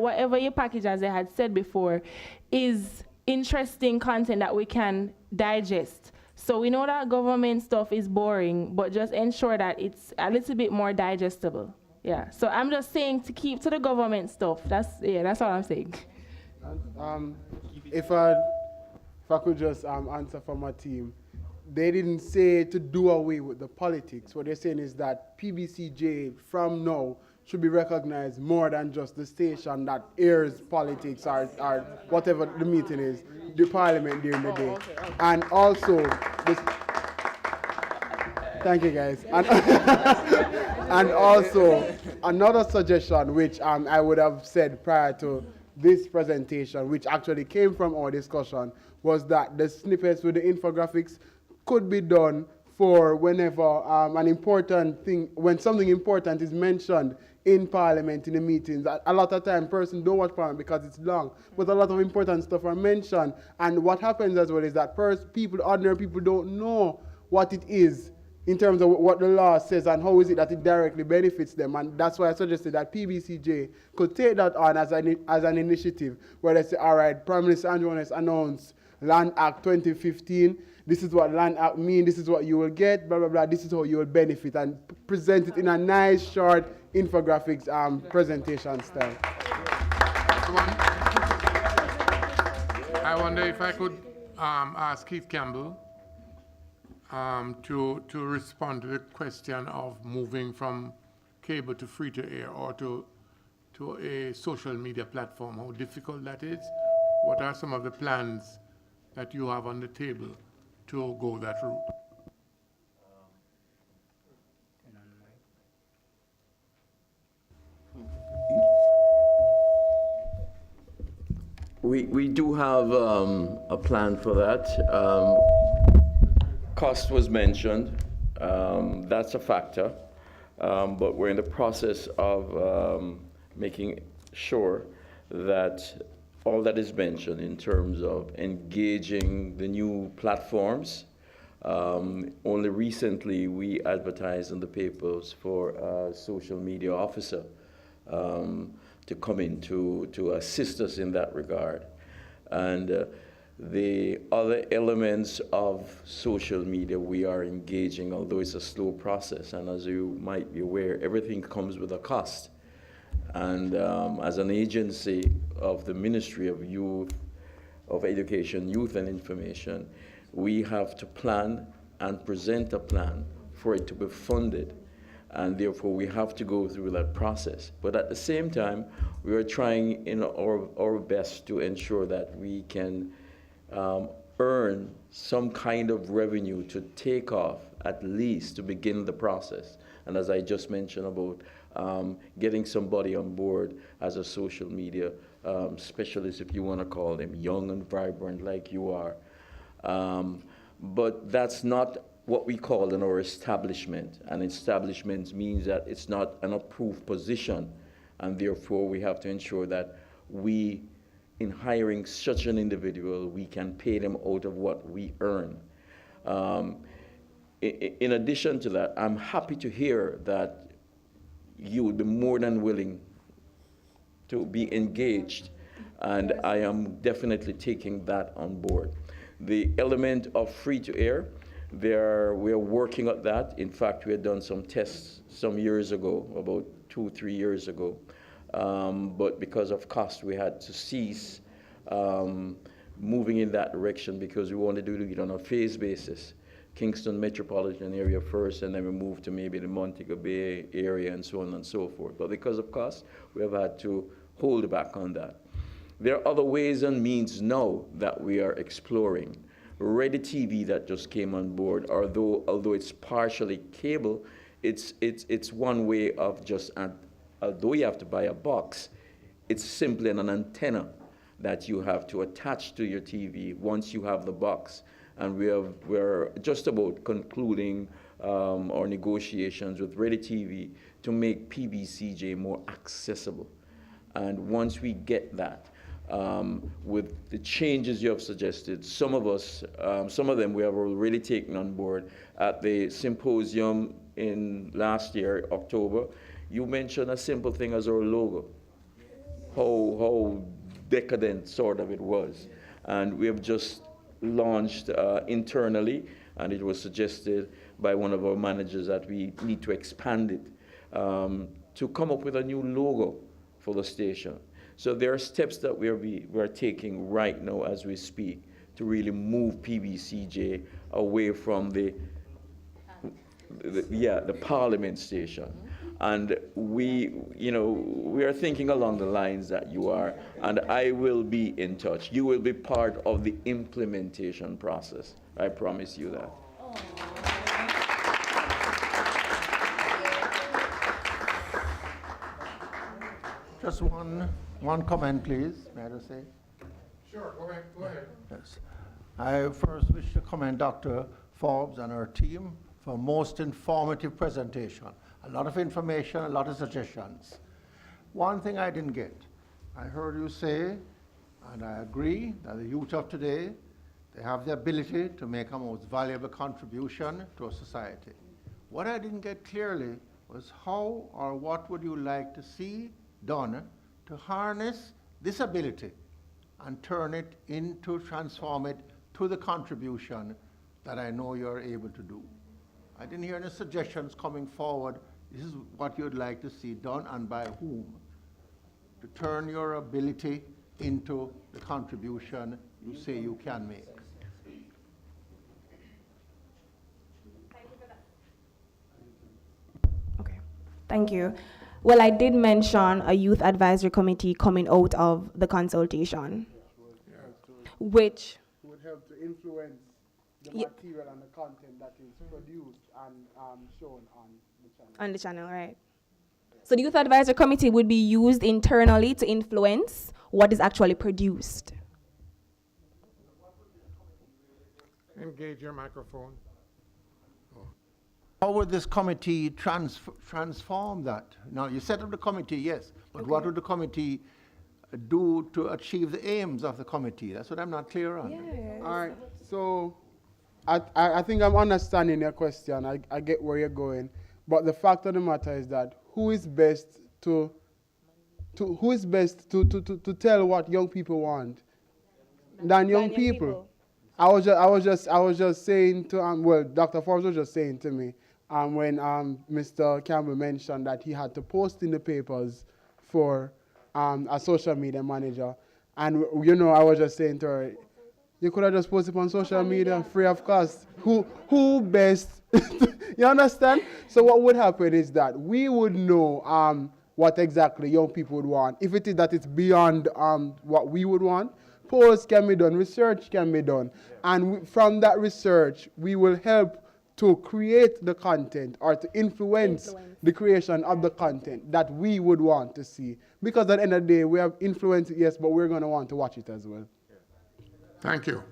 whatever you package, as I had said before, is interesting content that we can digest. So we know that government stuff is boring, but just ensure that it's a little bit more digestible. Yeah, so I'm just saying to keep to the government stuff. That's all I'm saying. If I could just answer for my team, they didn't say to do away with the politics. What they're saying is that PBCJ from now should be recognized more than just the station that airs politics or whatever the meeting is, the parliament during the day. Okay. And also, thank you guys. And also, another suggestion which I would have said prior to this presentation, which actually came from our discussion, was that the snippets with the infographics could be done for whenever an important thing, when something important is mentioned in Parliament, in the meetings. A lot of time, persons don't watch Parliament because it's long, but a lot of important stuff are mentioned. And what happens as well is that ordinary people don't know what it is in terms of what the law says and how is it that it directly benefits them. And that's why I suggested that PBCJ could take that on as an initiative, where they say, all right, Prime Minister Andrew has announced Land Act 2015, this is what Land Act means, this is what you will get, blah, blah, blah, this is how you will benefit, and present it in a nice, short infographics presentation style. I wonder if I could ask Keith Campbell to respond to the question of moving from cable to free-to-air or to a social media platform, how difficult that is. What are some of the plans that you have on the table to go that route? We do have a plan for that. Cost was mentioned. That's a factor. But we're in the process of making sure that all that is mentioned in terms of engaging the new platforms. Only recently we advertised in the papers for a social media officer to come in to assist us in that regard. And the other elements of social media we are engaging, although it's a slow process, and as you might be aware, everything comes with a cost. And as an agency of the Ministry of Youth, of Education, Youth and Information, we have to plan and present a plan for it to be funded. And therefore we have to go through that process. But at the same time, we are trying in our best to ensure that we can earn some kind of revenue to take off, at least to begin the process. And as I just mentioned about getting somebody on board as a social media specialist, if you want to call them, young and vibrant like you are. But that's not what we call in our establishment. And establishment means that it's not an approved position. And therefore, we have to ensure that we, in hiring such an individual, we can pay them out of what we earn. In addition to that, I'm happy to hear that you would be more than willing to be engaged, and I am definitely taking that on board. The element of free-to-air, we are working at that. In fact, we had done some tests some years ago, about 2-3 years ago, but because of cost, we had to cease moving in that direction because we wanted to do it on a phase basis. Kingston metropolitan area first, and then we moved to maybe the Montego Bay area and so on and so forth. But because of cost, we have had to hold back on that. There are other ways and means now that we are exploring. Ready TV that just came on board, although it's partially cable, it's one way of just, although you have to buy a box, it's simply an antenna that you have to attach to your TV once you have the box. And we're just about concluding our negotiations with Ready TV to make PBCJ more accessible. And once we get that, with the changes you have suggested, some of them we have already taken on board. At the symposium in last year, October, you mentioned a simple thing as our logo, how decadent sort of it was. And we have just launched internally, and it was suggested by one of our managers that we need to expand it to come up with a new logo for the station. So there are steps that we're taking right now as we speak to really move PBCJ away from the Parliament station. And we are thinking along the lines that you are, and I will be in touch. You will be part of the implementation process. I promise you that. Just one comment, please. May I just say? Sure, go ahead. Yes. I first wish to commend Dr. Forbes and her team for a most informative presentation. A lot of information, a lot of suggestions. One thing I didn't get, I heard you say, and I agree, that the youth of today, they have the ability to make a most valuable contribution to a society. What I didn't get clearly was how or what would you like to see done to harness this ability and transform it to the contribution that I know you're able to do. I didn't hear any suggestions coming forward. This is what you'd like to see done and by whom, to turn your ability into the contribution you say you can make. Thank you. Well, I did mention a youth advisory committee coming out of the consultation, which would help to influence the material and the content that is produced and shown on the channel. On the channel, right. So the youth advisory committee would be used internally to influence what is actually produced. Engage your microphone. How would this committee transform that? Now, you set up the committee, yes, but what would the committee do to achieve the aims of the committee? That's what I'm not clear on. Yes. All right, so I think I'm understanding your question. I get where you're going, but the fact of the matter is that who is best to tell what young people want than young people? I was just saying to Dr. Forbes was just saying to me when Mr. Campbell mentioned that he had to post in the papers for a social media manager, and I was just saying to her, you could have just posted on social media free of cost. Who best? You understand? So what would happen is that we would know what exactly young people would want. If it is that it's beyond what we would want, polls can be done, research can be done. And from that research, we will help to create the content or to influence the creation of the content that we would want to see. Because at the end of the day, we have influence, yes, but we're going to want to watch it as well. Thank you.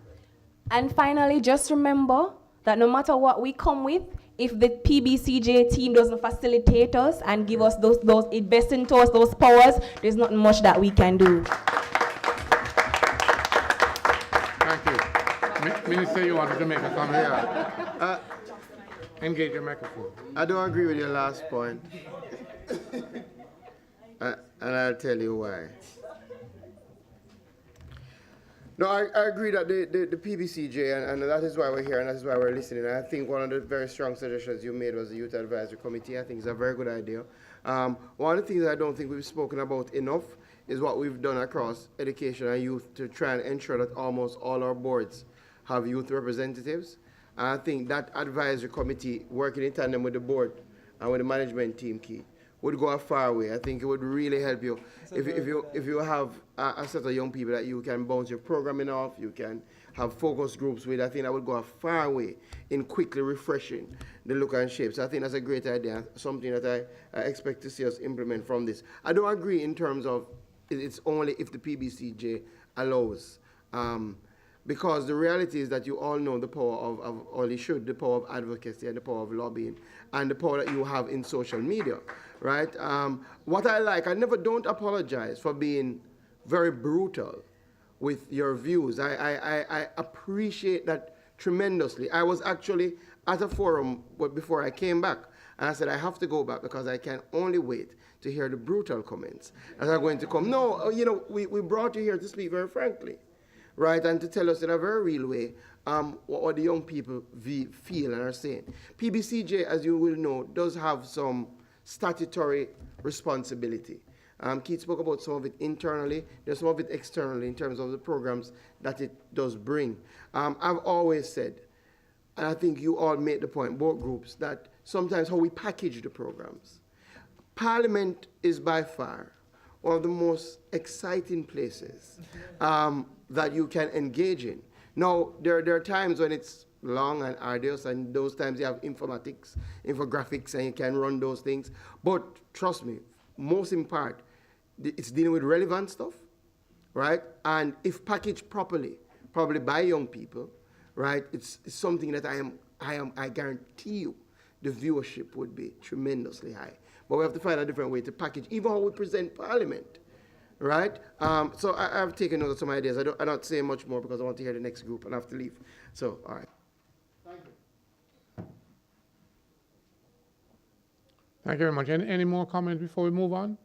And finally, just remember that no matter what we come with, if the PBCJ team doesn't facilitate us and give us those invest into us those powers, there's not much that we can do. Thank you. Minister, you wanted to make a comment? Yeah. Engage your microphone. I don't agree with your last point. And I'll tell you why. No, I agree that the PBCJ, and that is why we're here and that is why we're listening. And I think one of the very strong suggestions you made was the Youth Advisory Committee. I think it's a very good idea. One of the things I don't think we've spoken about enough is what we've done across education and youth to try and ensure that almost all our boards have youth representatives. And I think that advisory committee, working in tandem with the board and with the management team key, would go a far way. I think it would really help you if you have a set of young people that you can bounce your programming off, you can have focus groups with. I think that would go a far way in quickly refreshing the look and shape. So I think that's a great idea, something that I expect to see us implement from this. I don't agree in terms of it's only if the PBCJ allows. Because the reality is that you all know the power the power of advocacy and the power of lobbying and the power that you have in social media, right? What I like, don't apologize for being very brutal with your views. I appreciate that tremendously. I was actually at a forum before I came back, and I said I have to go back because I can only wait to hear the brutal comments that are going to come. No, we brought you here to speak very frankly. Right, and to tell us in a very real way what the young people feel and are saying. PBCJ, as you will know, does have some statutory responsibility. Keith spoke about some of it internally, there's some of it externally in terms of the programs that it does bring. I've always said, and I think you all made the point, both groups, that sometimes how we package the programs. Parliament is by far one of the most exciting places that you can engage in. Now, there are times when it's long and arduous, and those times you have informatics, infographics, and you can run those things. But trust me, most in part, it's dealing with relevant stuff, right? And if packaged properly, probably by young people, right, it's something that I guarantee you the viewership would be tremendously high. But we have to find a different way to package, even how we present Parliament, right? So I've taken note of some ideas. I'm not saying much more because I want to hear the next group and I have to leave. So, all right. Thank you. Thank you very much. Any more comments before we move on?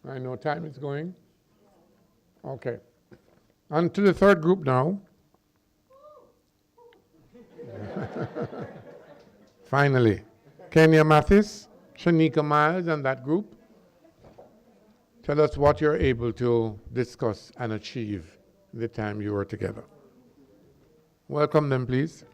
I know time is going. Okay. On to the third group now. Finally, Kenya Mathis, Shanika Miles, and that group. Tell us what you're able to discuss and achieve the time you were together. Welcome them, please.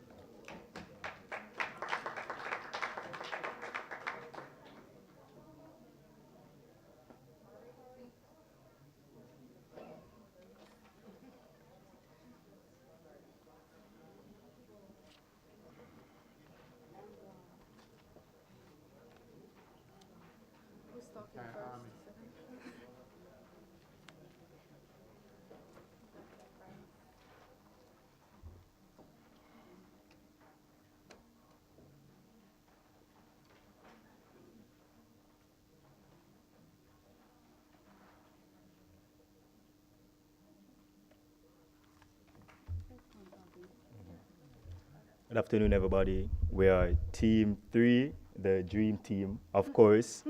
Good afternoon, everybody. We are Team 3, the dream team, of course.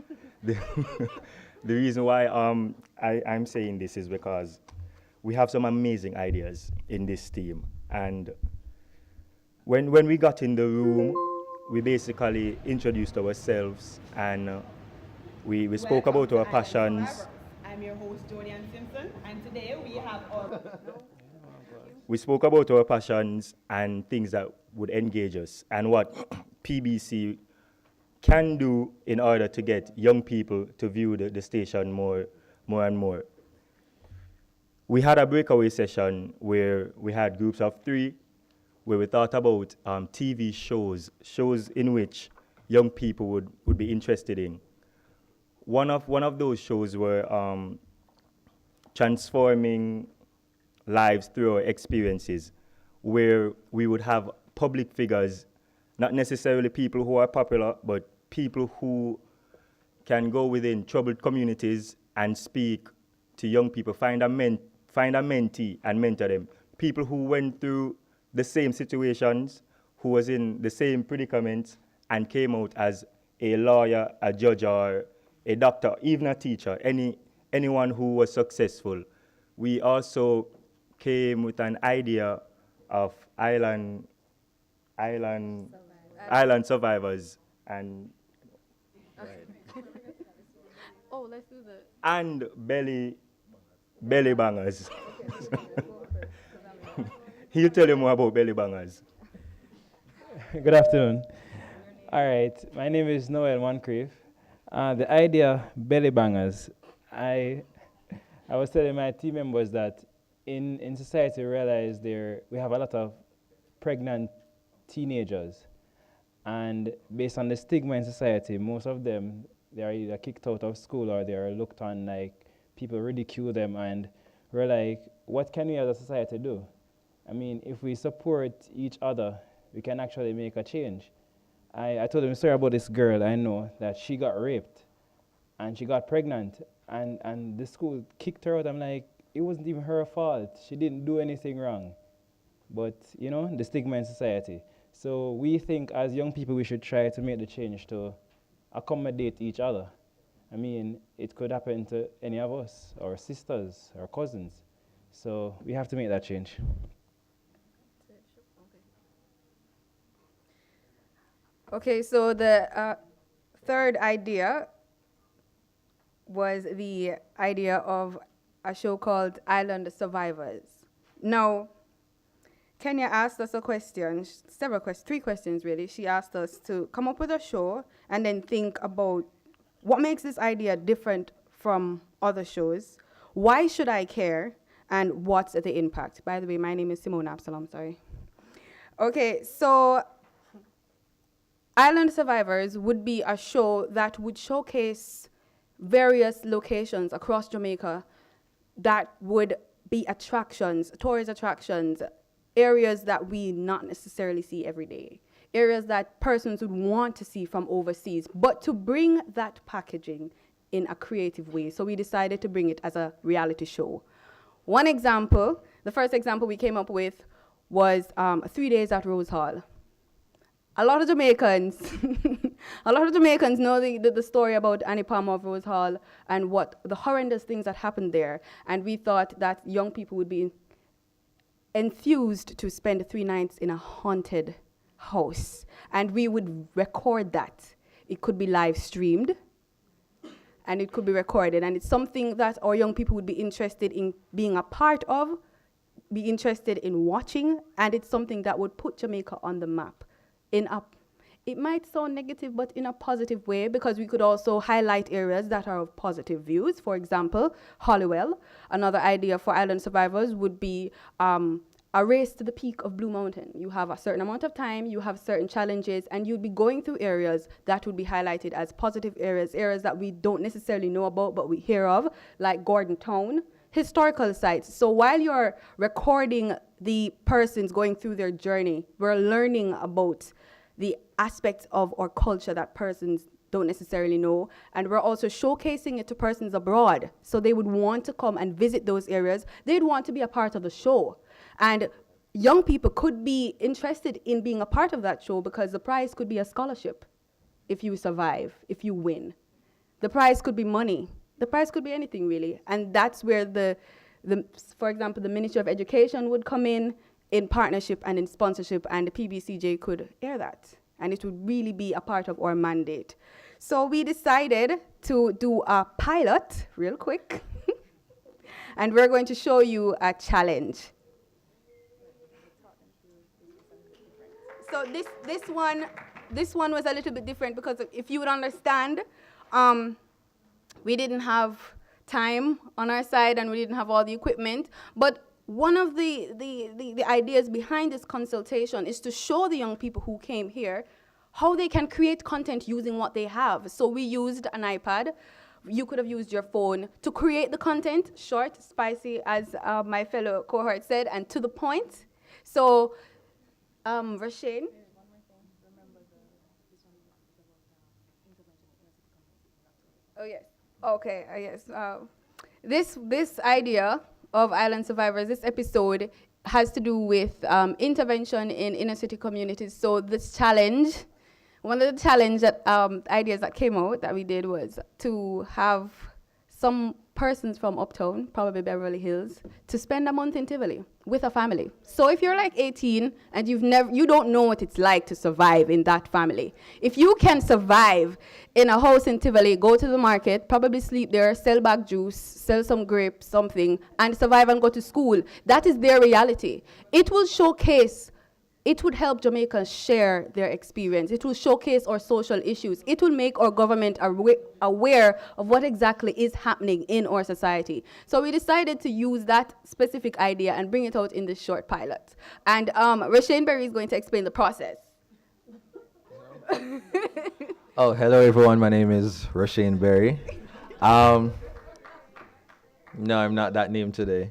The reason why I'm saying this is because we have some amazing ideas in this team. And when we got in the room, we basically introduced ourselves and we spoke about our passions. I'm your host, Jodian Simpson, and today we have our... We spoke about our passions and things that would engage us and what PBC can do in order to get young people to view the station more and more. We had a breakaway session where we had groups of 3 where we thought about TV shows in which young people would be interested in. One of those shows were transforming lives through our experiences, where we would have public figures, not necessarily people who are popular, but people who can go within troubled communities and speak to young people, find a mentee and mentor them. People who went through the same situations, who was in the same predicaments and came out as a lawyer, a judge, or a doctor, even a teacher, anyone who was successful. We also came with an idea of island survivors and oh, let's do the and belly bangers. He'll tell you more about belly bangers. Good afternoon. All right, my name is Noel Moncrief. The idea belly bangers, I was telling my team members that in society we realize we have a lot of pregnant teenagers, and based on the stigma in society, most of them, they are either kicked out of school or they are looked on like people ridicule them, and we're like, what can we as a society do? I mean, if we support each other, we can actually make a change. I told them a story about this girl I know that she got raped and she got pregnant, and the school kicked her out. I'm like, it wasn't even her fault. She didn't do anything wrong. But, you know, the stigma in society. So we think as young people we should try to make the change to accommodate each other. I mean, it could happen to any of us, our sisters, our cousins. So we have to make that change. Okay, so the third idea was the idea of a show called Island Survivors. Now, Kenya asked us a question, three questions really. She asked us to come up with a show and then think about what makes this idea different from other shows, why should I care, and what's the impact. By the way, my name is Simone Absalom, sorry. Okay, so Island Survivors would be a show that would showcase various locations across Jamaica that would be attractions, tourist attractions, areas that we not necessarily see every day, areas that persons would want to see from overseas, but to bring that packaging in a creative way. So we decided to bring it as a reality show. One example, the first example we came up with was 3 days at Rose Hall. A lot of Jamaicans, know the story about Annie Palmer of Rose Hall and what the horrendous things that happened there. And we thought that young people would be enthused to spend 3 nights in a haunted house. And we would record that. It could be live streamed and it could be recorded. And it's something that our young people would be interested in being a part of, be interested in watching, and it's something that would put Jamaica on the map. It might sound negative, but in a positive way, because we could also highlight areas that are of positive views. For example, Hollywell. Another idea for Island Survivors would be a race to the peak of Blue Mountain. You have a certain amount of time, you have certain challenges, and you'd be going through areas that would be highlighted as positive areas, areas that we don't necessarily know about, but we hear of, like Gordon Town, historical sites. So while you're recording the persons going through their journey, we're learning about the aspects of our culture that persons don't necessarily know, and we're also showcasing it to persons abroad. So they would want to come and visit those areas. They'd want to be a part of the show. And young people could be interested in being a part of that show because the prize could be a scholarship if you survive, if you win. The prize could be money. The prize could be anything, really. And that's where for example, the Ministry of Education would come in partnership and in sponsorship, and the PBCJ could air that. And it would really be a part of our mandate. So we decided to do a pilot real quick. And we're going to show you a challenge. So this one was a little bit different because if you would understand, we didn't have time on our side and we didn't have all the equipment. But one of the ideas behind this consultation is to show the young people who came here how they can create content using what they have. So we used an iPad. You could have used your phone to create the content, short, spicy, as my fellow cohort said, and to the point. So, Rasheen. Oh, yes. Okay, yes. This idea of Island Survivors, this episode has to do with intervention in inner city communities. So this challenge, one of the ideas that came out that we did was to have some persons from Uptown, probably Beverly Hills, to spend a month in Tivoli with a family. So if you're like 18 and you don't know what it's like to survive in that family, if you can survive in a house in Tivoli, go to the market, probably sleep there, sell back juice, sell some grapes, something, and survive and go to school, that is their reality. It will showcase. It would help Jamaicans share their experience. It will showcase our social issues. It will make our government aware of what exactly is happening in our society. So we decided to use that specific idea and bring it out in this short pilot. And Rasheen Berry is going to explain the process. Oh, hello everyone. My name is Rasheen Berry. No, I'm not that name today.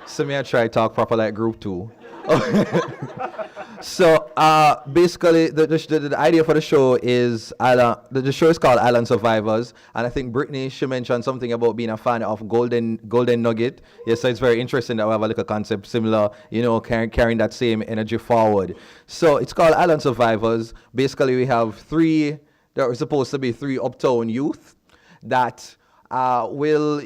So me I try talk proper like group 2. So basically, the idea for the show is the show is called Island Survivors, and I think Brittany, she mentioned something about being a fan of Golden Nugget. Yes, so it's very interesting that we have a little concept similar, carrying that same energy forward. So it's called Island Survivors. Basically, we have there are supposed to be 3 uptown youth that will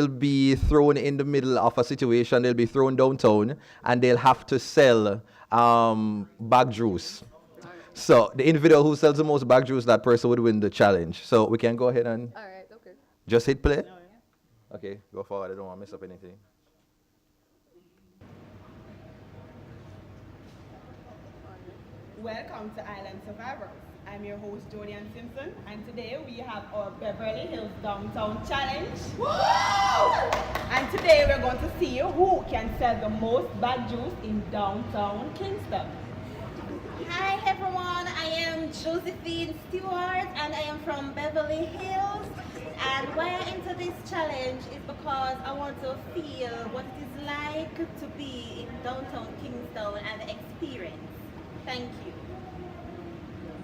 be thrown in the middle of a situation. They'll be thrown downtown and they'll have to sell bag juice. So the individual who sells the most bag juice, that person would win the challenge. So we can go ahead and... All right. Just hit play? Okay, go forward. I don't want to mess up anything. Welcome to Island Survivors. I'm your host, Jodian Simpson, and today we have our Beverly Hills Downtown Challenge. Woo! And today we're going to see who can sell the most bad juice in downtown Kingston. Hi everyone, I am Josephine Stewart and I am from Beverly Hills. And why I enter this challenge is because I want to feel what it is like to be in downtown Kingston and the experience. Thank you.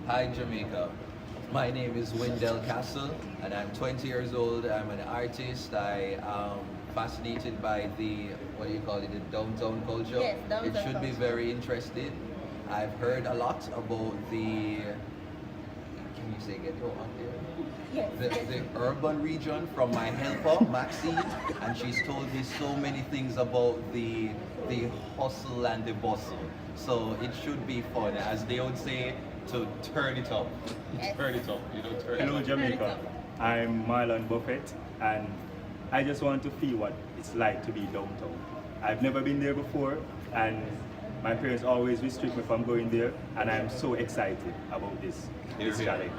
Hi Jamaica, my name is Wendell Castle and I'm 20 years old. I'm an artist. I am fascinated by the, what do you call it, the downtown culture. Yes, downtown It should be culture. very interesting. I've heard a lot about the, can you say get your on there? Yes. The urban region from my helper, Maxine, and she's told me so many things about the hustle and the bustle. So it should be fun, as they would say, to turn it up. Turn it up, you know, turn it up. Hello Jamaica, I'm Marlon Buffett and I just want to feel what it's like to be downtown. I've never been there before and my parents always restrict me from going there and I'm so excited about this challenge.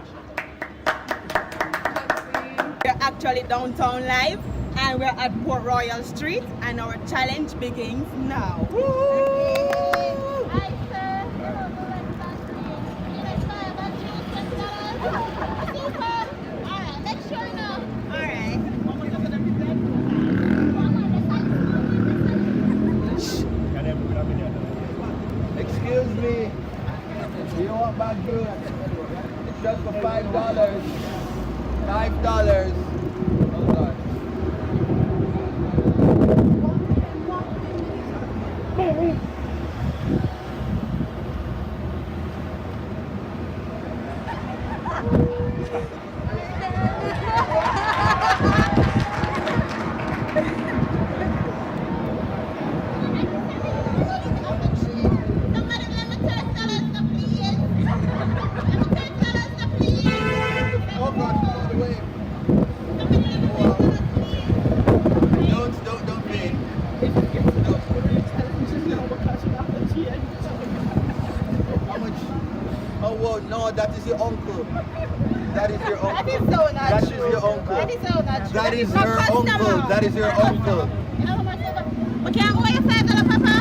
We're actually downtown live and we're at Port Royal Street and our challenge begins now. Hi sir, hello Super! Alright, let's show now. Alright. Excuse me, do you want bag juice? It's just for $5. $5. Hold on. Don't pay. How much? Oh, well, no, that is your uncle. That is your uncle. That is so not That is true. your uncle. That is so not true. That is not your uncle. customer. That is your uncle. Okay, I'm going to $5, Papa.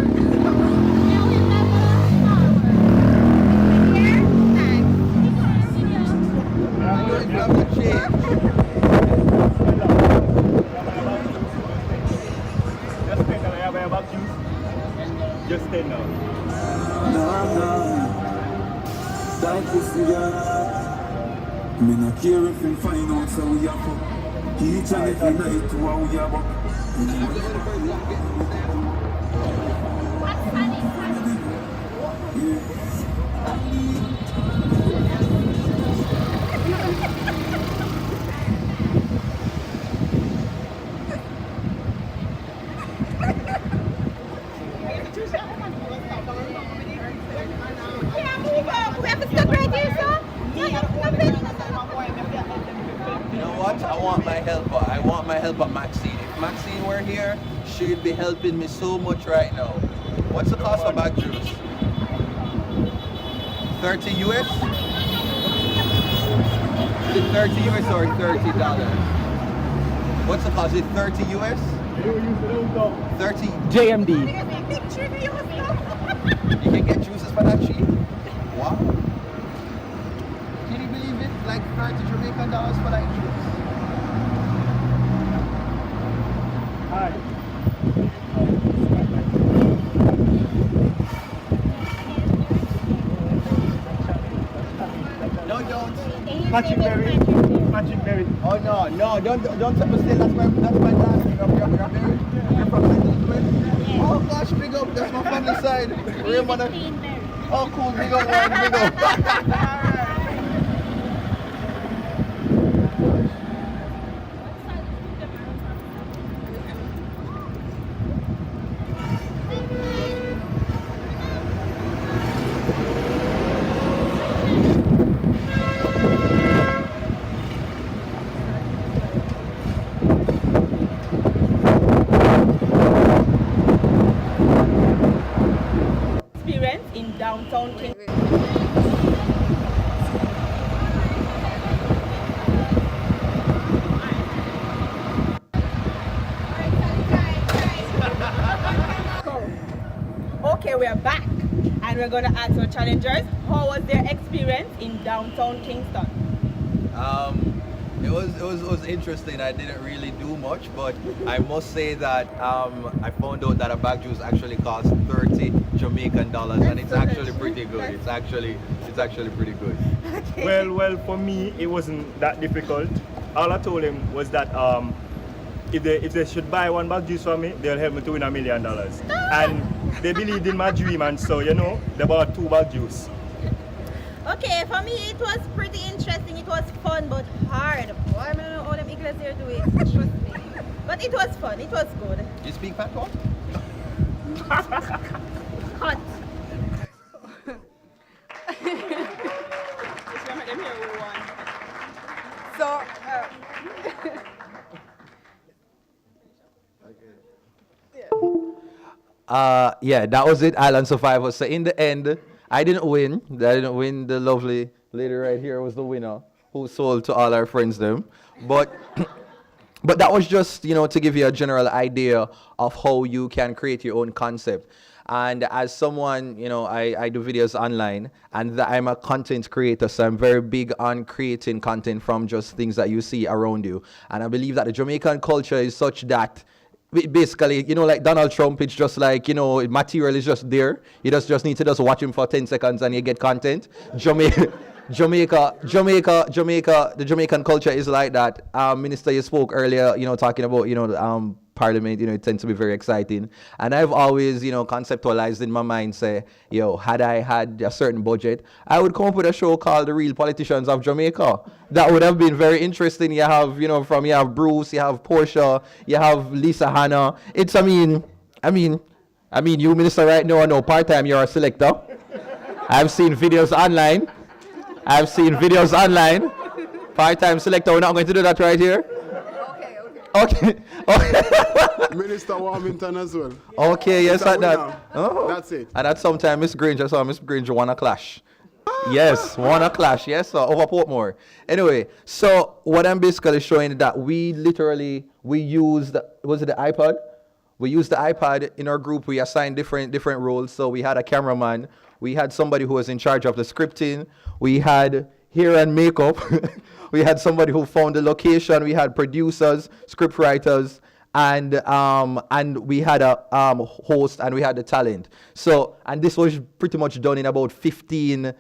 Just stay now. Me no care if we find out so we have to each and every night to how we have We have to stop right here, sir. You know what? I want my helper. I want my helper, Maxine. If Maxine were here, she'd be helping me so much right now. What's the cost of bag juice? 30 US? Is it 30 US or $30? What's the cost? Is it 30 US? 30 JMD. You can get juices for that cheap? Wow. Can you believe it? Like 30 Jamaican dollars for that juice. Hi. No, don't. Magic berry. Magic berry. Oh no, no, don't step still. That's my last thing. You're from St. Oh gosh, big up. That's my family side. Real mother. Oh cool, big up, man, big up. Okay, we're back, and we're gonna ask our challengers how was their experience in downtown Kingston. It was interesting. I didn't really do much, but I must say that I found out that a bag juice actually costs 30 Jamaican dollars, and it's actually pretty good. It's actually pretty good. Okay. Well, for me, it wasn't that difficult. All I told him was that if they should buy one bag juice for me, they'll help me to win $1 million. And they believed in my dream, and so they bought 2 bag juice. Okay, for me it was pretty interesting. It was fun but hard. Boy, I don't know how them English here do it. Trust me. But it was fun. It was good. You speak patois? Hot. So, yeah, that was it, Island Survivor. So in the end, I didn't win. The lovely lady right here was the winner, who sold to all our friends them. But but that was just, to give you a general idea of how you can create your own concept. And as someone, I do videos online, and I'm a content creator, so I'm very big on creating content from just things that you see around you. And I believe that the Jamaican culture is such that basically, like Donald Trump, it's just like, material is just there. You just need to just watch him for 10 seconds and you get content. Jamaica, the Jamaican culture is like that. Minister, you spoke earlier, talking about, Parliament, it tends to be very exciting. And I've always, conceptualized in my mind, say, had I had a certain budget, I would come up with a show called The Real Politicians of Jamaica. That would have been very interesting. You have, you have Bruce, you have Portia, you have Lisa Hanna. It's, I mean, you, Minister, right now, I know part-time you're a selector. I've seen videos online. Part-time selector, we're not going to do that right here. Okay. Minister Warmington as well. Okay, yes, at that. Oh. That's it. And at some time, Miss Granger wanna clash. Yes, wanna clash. Yes, sir, over Portmore. Anyway, so what I'm basically showing that we used, was it the iPad? We used the iPad in our group. We assigned different roles. So we had a cameraman. We had somebody who was in charge of the scripting. We had hair and makeup. We had somebody who found the location. We had producers, script writers, and we had a host, and we had the talent. So, and this was pretty much done in about 15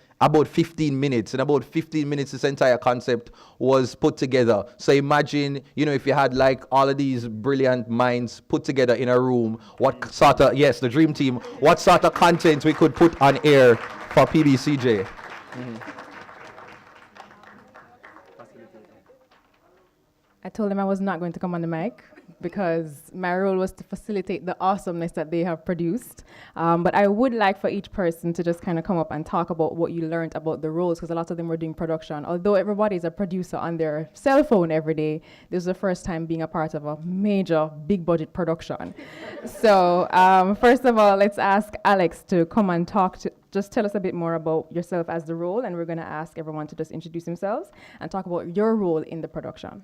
minutes. In about 15 minutes, this entire concept was put together. So imagine, if you had like all of these brilliant minds put together in a room, the dream team, what sort of content we could put on air for PBCJ. Mm-hmm. I told them I was not going to come on the mic because my role was to facilitate the awesomeness that they have produced. But I would like for each person to just kind of come up and talk about what you learned about the roles, because a lot of them were doing production. Although everybody's a producer on their cell phone every day, this was the first time being a part of a major, big budget production. So first of all, let's ask Alex to come and just tell us a bit more about yourself as the role, and we're going to ask everyone to just introduce themselves and talk about your role in the production.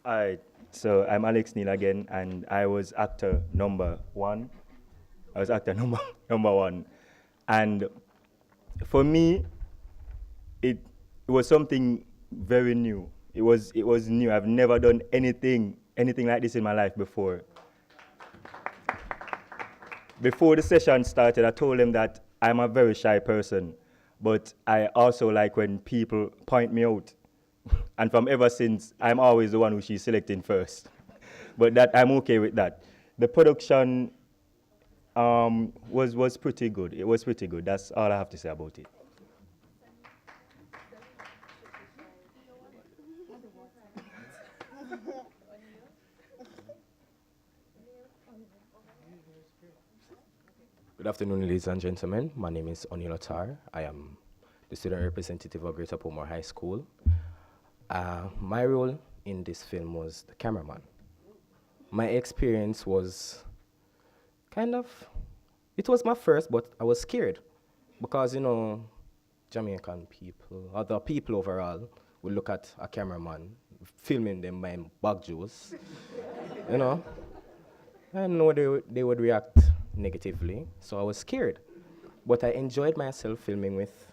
All right, so I'm Alex Neal again, and I was actor number one. And for me, it was something very new. It was new. I've never done anything like this in my life before. Before the session started, I told them that I'm a very shy person, but I also like when people point me out. And from ever since, I'm always the one who she's selecting first. But that I'm okay with that. The production was pretty good. It was pretty good. That's all I have to say about it. Good afternoon, ladies and gentlemen. My name is Onil Attar. I am the student representative of Greater Portmore High School. My role in this film was the cameraman. My experience was it was my first, but I was scared because, Jamaican people, other people overall, would look at a cameraman filming them buying bag juice, I know they would react negatively, so I was scared. But I enjoyed myself filming with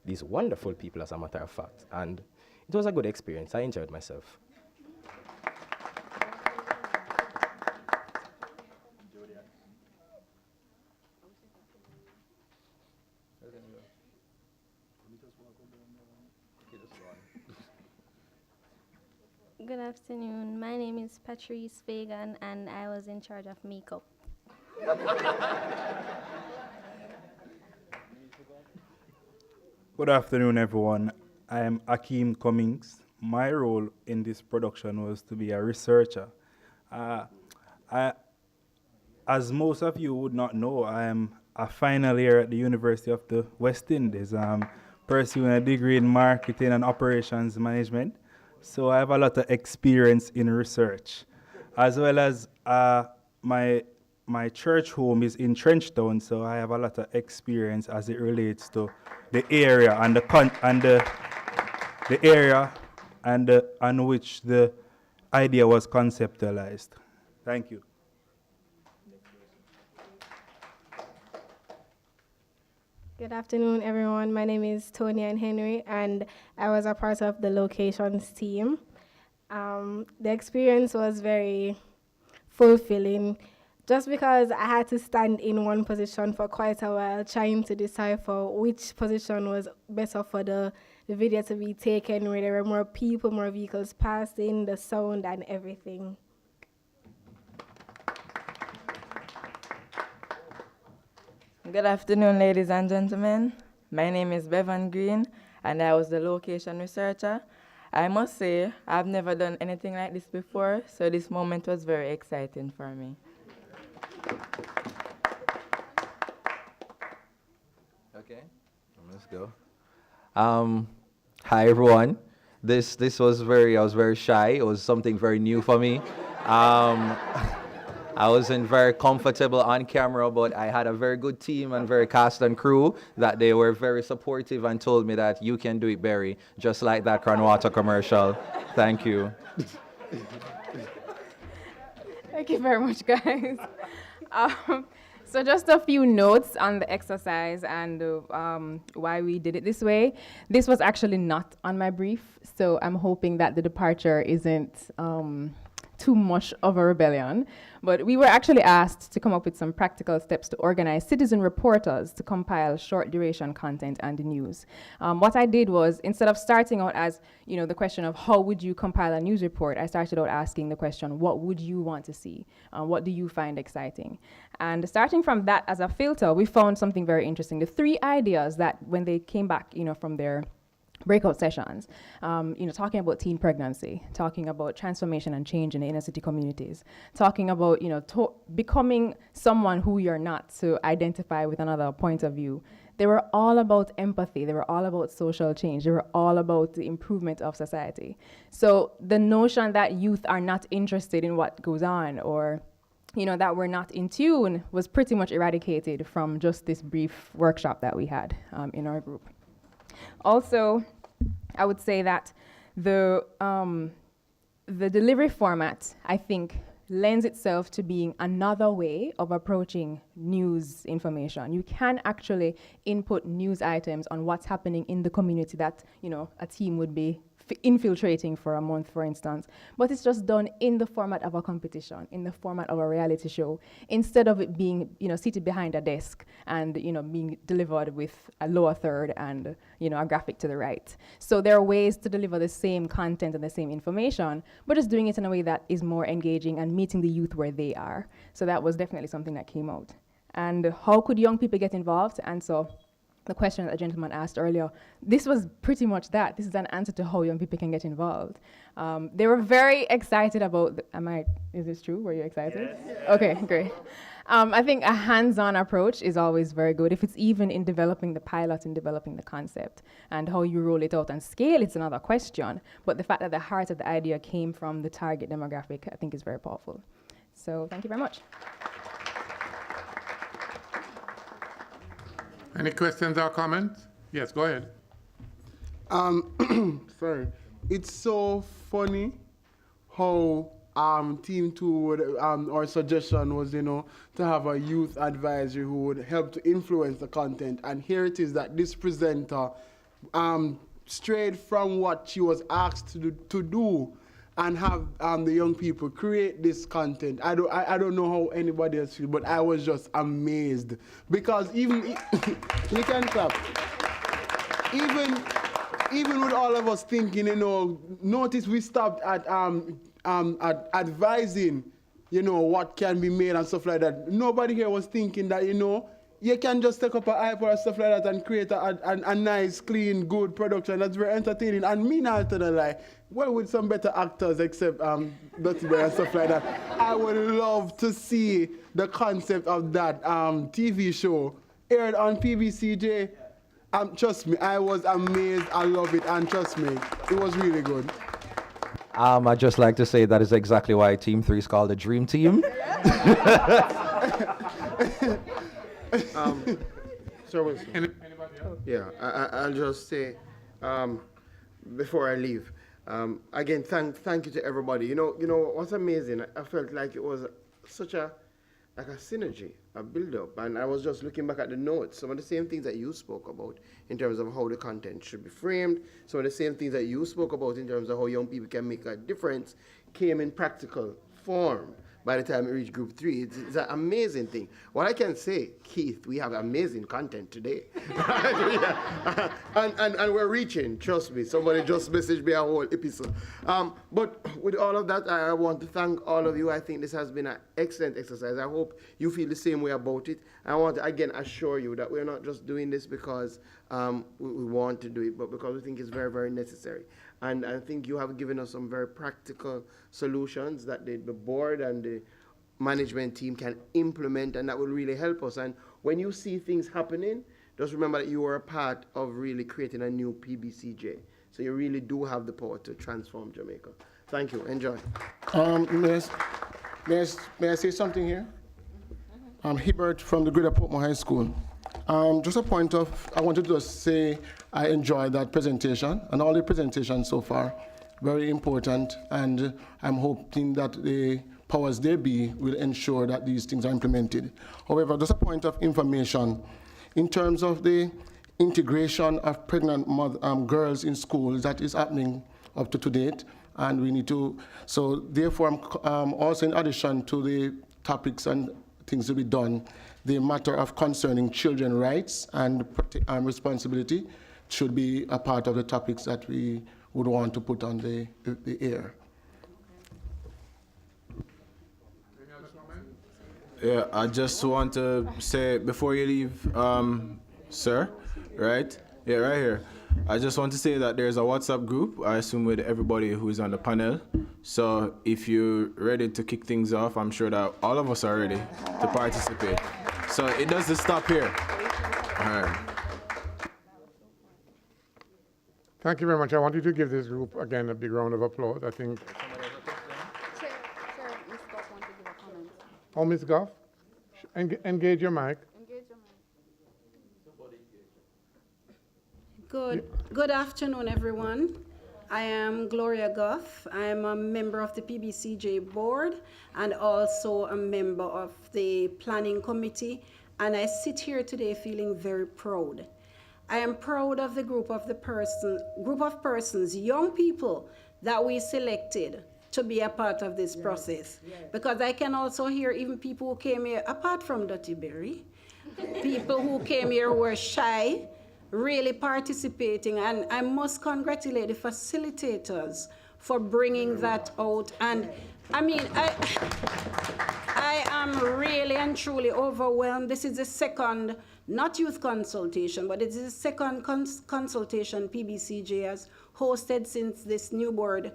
these wonderful people, as a matter of fact, and it was a good experience. I enjoyed myself. Good afternoon. My name is Patrice Fagan, and I was in charge of makeup. Good afternoon, everyone. I am Akeem Cummings. My role in this production was to be a researcher. As most of you would not know, I am a final year at the University of the West Indies. I'm pursuing a degree in marketing and operations management. So I have a lot of experience in research, as well as my church home is in Trenchtown, so I have a lot of experience as it relates to the area and the area on which the idea was conceptualized. Thank you. Good afternoon, everyone. My name is Tony and Henry, and I was a part of the locations team. The experience was very fulfilling, just because I had to stand in one position for quite a while, trying to decipher which position was better for the video to be taken, where there were more people, more vehicles passing, the sound, and everything. Good afternoon, ladies and gentlemen. My name is Bevan Green, and I was the location researcher. I must say, I've never done anything like this before, so this moment was very exciting for me. Okay, let's go. Hi, everyone. This was I was very shy. It was something very new for me. I wasn't very comfortable on camera, but I had a very good team and very cast and crew that they were very supportive and told me that you can do it, Barry, just like that Crown Water commercial. Thank you. Thank you very much, guys. So just a few notes on the exercise and why we did it this way. This was actually not on my brief, so I'm hoping that the departure isn't too much of a rebellion. But we were actually asked to come up with some practical steps to organize citizen reporters to compile short duration content and news. What I did was, instead of starting out as the question of how would you compile a news report, I started out asking the question, what would you want to see? What do you find exciting? And starting from that as a filter, we found something very interesting. The three ideas that when they came back from their breakout sessions, talking about teen pregnancy, talking about transformation and change in the inner city communities, talking about, becoming someone who you're not to identify with another point of view. They were all about empathy. They were all about social change. They were all about the improvement of society. So the notion that youth are not interested in what goes on, or that we're not in tune, was pretty much eradicated from just this brief workshop that we had in our group. Also, I would say that the delivery format, I think, lends itself to being another way of approaching news information. You can actually input news items on what's happening in the community that, a team would be infiltrating for a month, for instance, but it's just done in the format of a competition, in the format of a reality show, instead of it being, seated behind a desk and, being delivered with a lower third and, a graphic to the right. So there are ways to deliver the same content and the same information, but just doing it in a way that is more engaging and meeting the youth where they are. So that was definitely something that came out. And how could young people get involved? And so the question that a gentleman asked earlier, this was pretty much that. This is an answer to how young people can get involved. They were very excited about, is this true? Were you excited? Yes. Okay, great. I think a hands-on approach is always very good. If it's even in developing the pilot and developing the concept, and how you roll it out and scale, it's another question. But the fact that the heart of the idea came from the target demographic, I think is very powerful. So thank you very much. Any questions or comments? Yes, go ahead. Sorry. It's so funny how Team 2 would, our suggestion was, to have a youth advisory who would help to influence the content. And here it is that this presenter strayed from what she was asked to do and have the young people create this content. I don't know how anybody else feels, but I was just amazed. Because even, you can clap. Even with all of us thinking, notice we stopped at advising, what can be made and stuff like that. Nobody here was thinking that, you can just take up an iPod or stuff like that and create a nice, clean, good production that's very entertaining. And me not to lie, well, with some better actors except Dirty Boy and stuff like that, I would love to see the concept of that TV show aired on PBCJ. Trust me, I was amazed. I love it, and trust me, it was really good. I'd just like to say that is exactly why Team 3 is called the Dream Team. Sir Wilson. Anybody else? Yeah, I'll just say, before I leave, again, thank you to everybody. You know what's amazing? I felt like it was such a synergy, a build-up, and I was just looking back at the notes. Some of the same things that you spoke about in terms of how the content should be framed, some of the same things that you spoke about in terms of how young people can make a difference came in practical form by the time we reach group 3. It's an amazing thing. What I can say, Keith, we have amazing content today. and we're reaching, trust me. Somebody just messaged me a whole episode. But with all of that, I want to thank all of you. I think this has been an excellent exercise. I hope you feel the same way about it. I want to, again, assure you that we're not just doing this because we want to do it, but because we think it's very, very necessary. And I think you have given us some very practical solutions that the board and the management team can implement, and that will really help us. And when you see things happening, just remember that you are a part of really creating a new PBCJ. So you really do have the power to transform Jamaica. Thank you. Enjoy. May I say something here? I'm Hibbert from the Greater Portmore High School. Just a point of, I wanted to just say I enjoyed that presentation and all the presentations so far. Very important, and I'm hoping that the powers there be will ensure that these things are implemented. However, just a point of information. In terms of the integration of pregnant girls in schools, that is happening up to date, and we need to, so therefore, also in addition to the topics and things to be done, the matter of concerning children's rights and responsibility should be a part of the topics that we would want to put on the air. Yeah, I just want to say before you leave, sir, right? Yeah, right here. I just want to say that there's a WhatsApp group, I assume with everybody who is on the panel. So if you're ready to kick things off, I'm sure that all of us are ready to participate. So it doesn't stop here. All right. Thank you very much. I want you to give this group, again, a big round of applause. I think. Ms. Goff wants to give a comment. Oh, Ms. Goff, engage your mic. Good afternoon, everyone. I am Gloria Goff. I am a member of the PBCJ board and also a member of the planning committee. And I sit here today feeling very proud. I am proud of the group of persons, young people that we selected to be a part of this process. Because I can also hear even people who came here, apart from Dirty Berry, people who came here were shy, really participating, and I must congratulate the facilitators for bringing that out. And I mean, I am really and truly overwhelmed. This is the second, not youth consultation, but it is the second consultation PBCJ has hosted since this new board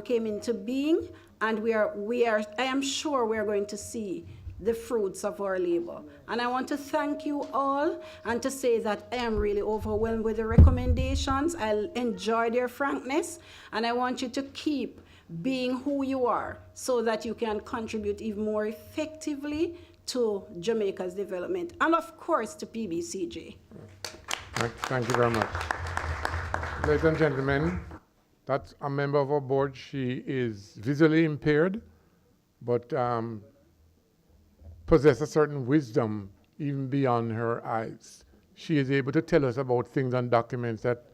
came into being, and I am sure we are going to see the fruits of our labor. And I want to thank you all and to say that I am really overwhelmed with the recommendations. I enjoy their frankness, and I want you to keep being who you are so that you can contribute even more effectively to Jamaica's development and of course to PBCJ. Thank you very much. Ladies and gentlemen, That's a member of our board. She is visually impaired, but possesses a certain wisdom even beyond her eyes. She is able to tell us about things and documents that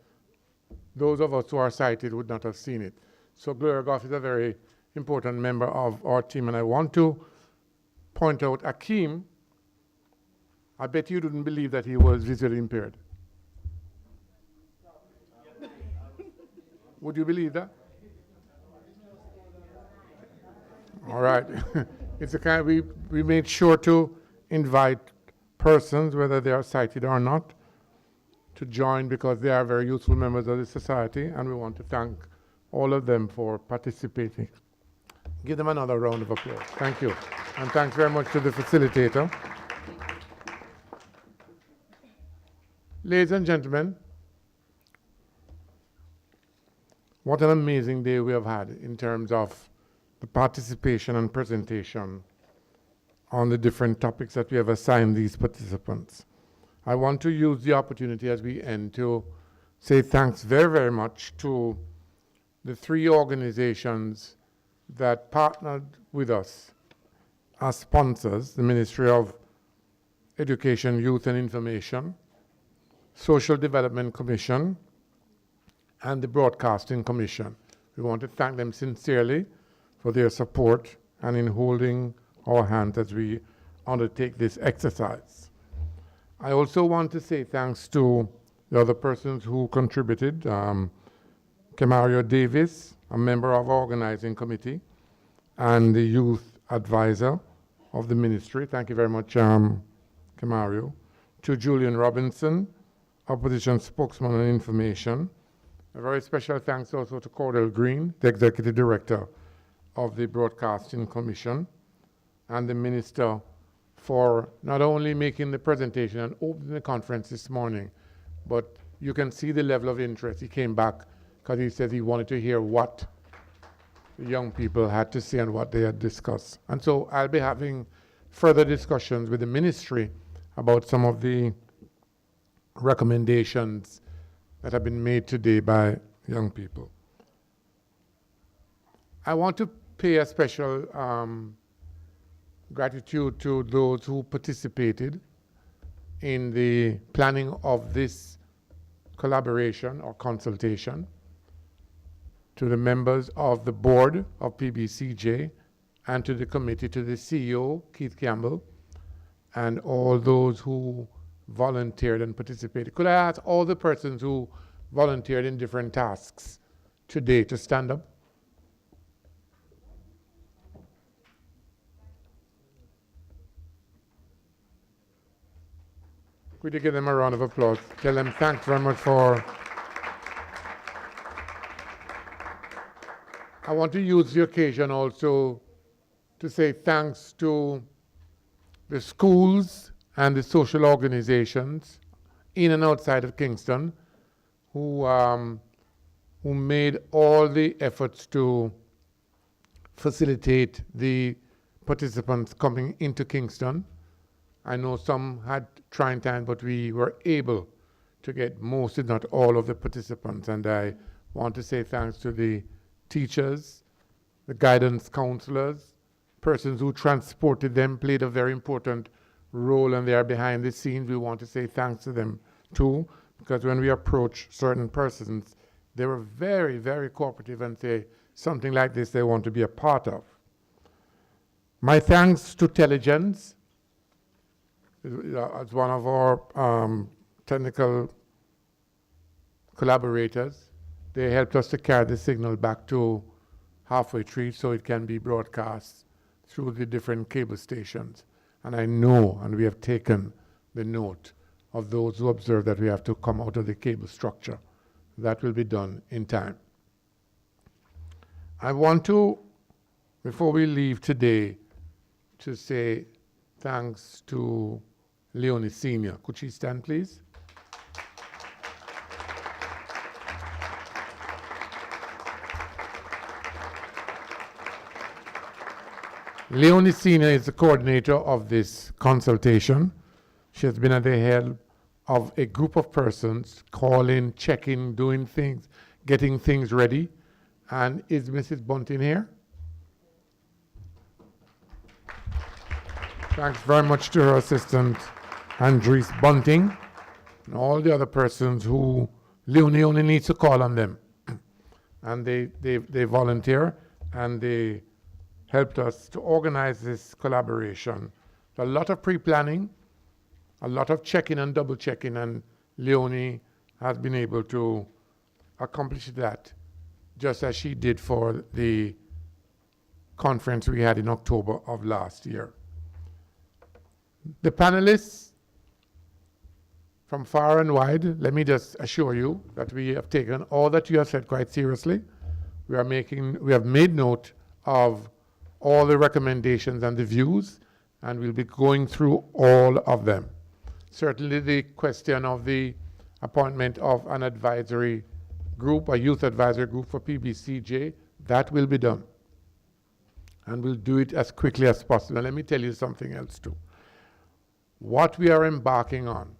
those of us who are sighted would not have seen it. So Gloria Goff is a very important member of our team, and I want to point out Akeem. I bet you didn't believe that he was visually impaired. Would you believe that? All right. It's a kind of, we made sure to invite persons, whether they are sighted or not, to join because they are very useful members of the society, and we want to thank all of them for participating. Give them another round of applause. Thank you. And thanks very much to the facilitator. Ladies and gentlemen, what an amazing day we have had in terms of the participation and presentation on the different topics that we have assigned these participants. I want to use the opportunity as we end to say thanks very, very much to the 3 organizations that partnered with us as sponsors: the Ministry of Education, Youth and Information, Social Development Commission, and the Broadcasting Commission. We want to thank them sincerely for their support and in holding our hand as we undertake this exercise. I also want to say thanks to the other persons who contributed. Camario Davis, a member of our organizing committee, and the youth advisor of the ministry. Thank you very much, Camario. To Julian Robinson, opposition spokesman on information. A very special thanks also to Cordell Green, the executive director of the Broadcasting Commission, and the minister for not only making the presentation and opening the conference this morning, but you can see the level of interest. He came back because he said he wanted to hear what the young people had to say and what they had discussed. And so I'll be having further discussions with the ministry about some of the recommendations that have been made today by young people. I want to pay a special gratitude to those who participated in the planning of this collaboration or consultation, to the members of the board of PBCJ, and to the committee, to the CEO, Keith Campbell, and all those who volunteered and participated. Could I ask all the persons who volunteered in different tasks today to stand up? Could you give them a round of applause? Tell them thanks very much for... I want to use the occasion also to say thanks to the schools and the social organizations in and outside of Kingston who made all the efforts to facilitate the participants coming into Kingston. I know some had trying time, but we were able to get most, if not all, of the participants. And I want to say thanks to the teachers, the guidance counselors, persons who transported them, played a very important role, and they are behind the scenes. We want to say thanks to them too, because when we approach certain persons, they were very, very cooperative and say something like this they want to be a part of. My thanks to Telligence, as one of our technical collaborators. They helped us to carry the signal back to Halfway Tree so it can be broadcast through the different cable stations. And I know, and we have taken the note of those who observe that we have to come out of the cable structure. That will be done in time. I want to, before we leave today, to say thanks to Leonie Sr. Could she stand, please? Leonie Sr. is the coordinator of this consultation. She has been at the head of a group of persons calling, checking, doing things, getting things ready And is Mrs. Bunting here? Thanks very much to her assistant, Andres Bunting, and all the other persons who Leonie only needs to call on them. And they volunteer, and they helped us to organize this collaboration. A lot of pre-planning, a lot of checking and double checking, and Leonie has been able to accomplish that, just as she did for the conference we had in October of last year. The panelists from far and wide, let me just assure you that we have taken all that you have said quite seriously. We have made note of all the recommendations and the views, and we'll be going through all of them. Certainly the question of the appointment of an advisory group, a youth advisory group for PBCJ, that will be done. And we'll do it as quickly as possible. And let me tell you something else too. What we are embarking on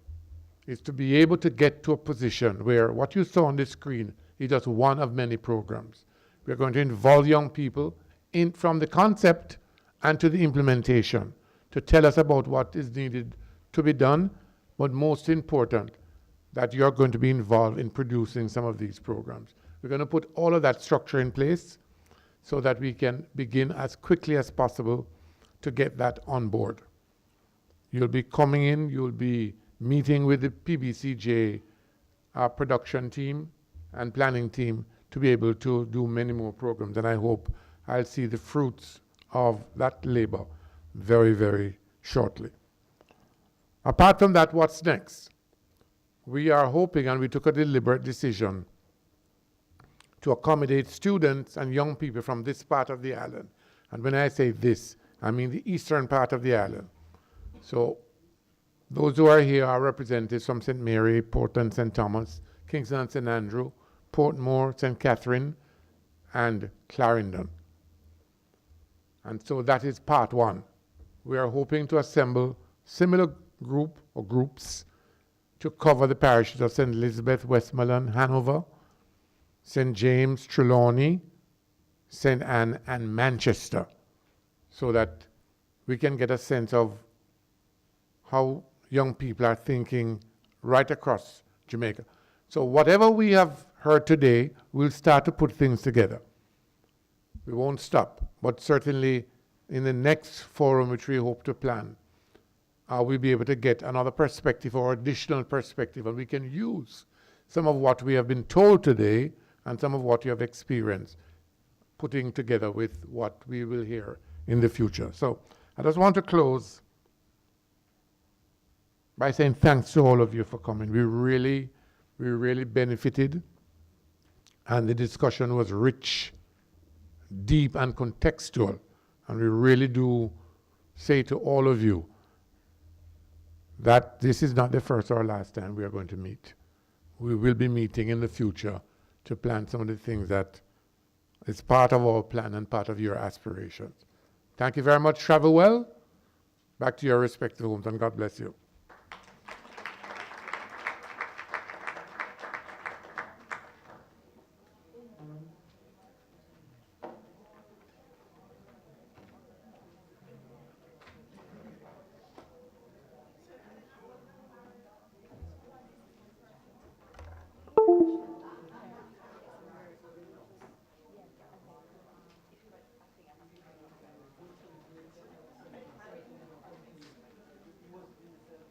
is to be able to get to a position where what you saw on the screen is just one of many programs. We're going to involve young people in from the concept and to the implementation to tell us about what is needed to be done, but most important, that you're going to be involved in producing some of these programs. We're going to put all of that structure in place so that we can begin as quickly as possible to get that on board. You'll be coming in, you'll be meeting with the PBCJ production team and planning team to be able to do many more programs. And I hope I'll see the fruits of that labor very, very shortly. Apart from that, what's next? We are hoping, and we took a deliberate decision, to accommodate students and young people from this part of the island. And when I say this, I mean the eastern part of the island. So those who are here are representatives from St. Mary, Portland, St. Thomas, Kingston and St. Andrew, Portmore, St. Catherine, and Clarendon. And so that is part one. We are hoping to assemble similar group or groups to cover the parishes of St. Elizabeth, Westmoreland, Hanover, St. James, Trelawney, St. Anne, and Manchester, so that we can get a sense of how young people are thinking right across Jamaica. So whatever we have heard today, we'll start to put things together. We won't stop, but certainly in the next forum which we hope to plan, we'll be able to get another perspective or additional perspective, and we can use some of what we have been told today and some of what you have experienced, putting together with what we will hear in the future. So I just want to close by saying thanks to all of you for coming. We really benefited, and the discussion was rich, deep, and contextual. And we really do say to all of you that this is not the first or last time we are going to meet. We will be meeting in the future to plan some of the things that is part of our plan and part of your aspirations. Thank you very much. Travel well. Back to your respective homes, and God bless you.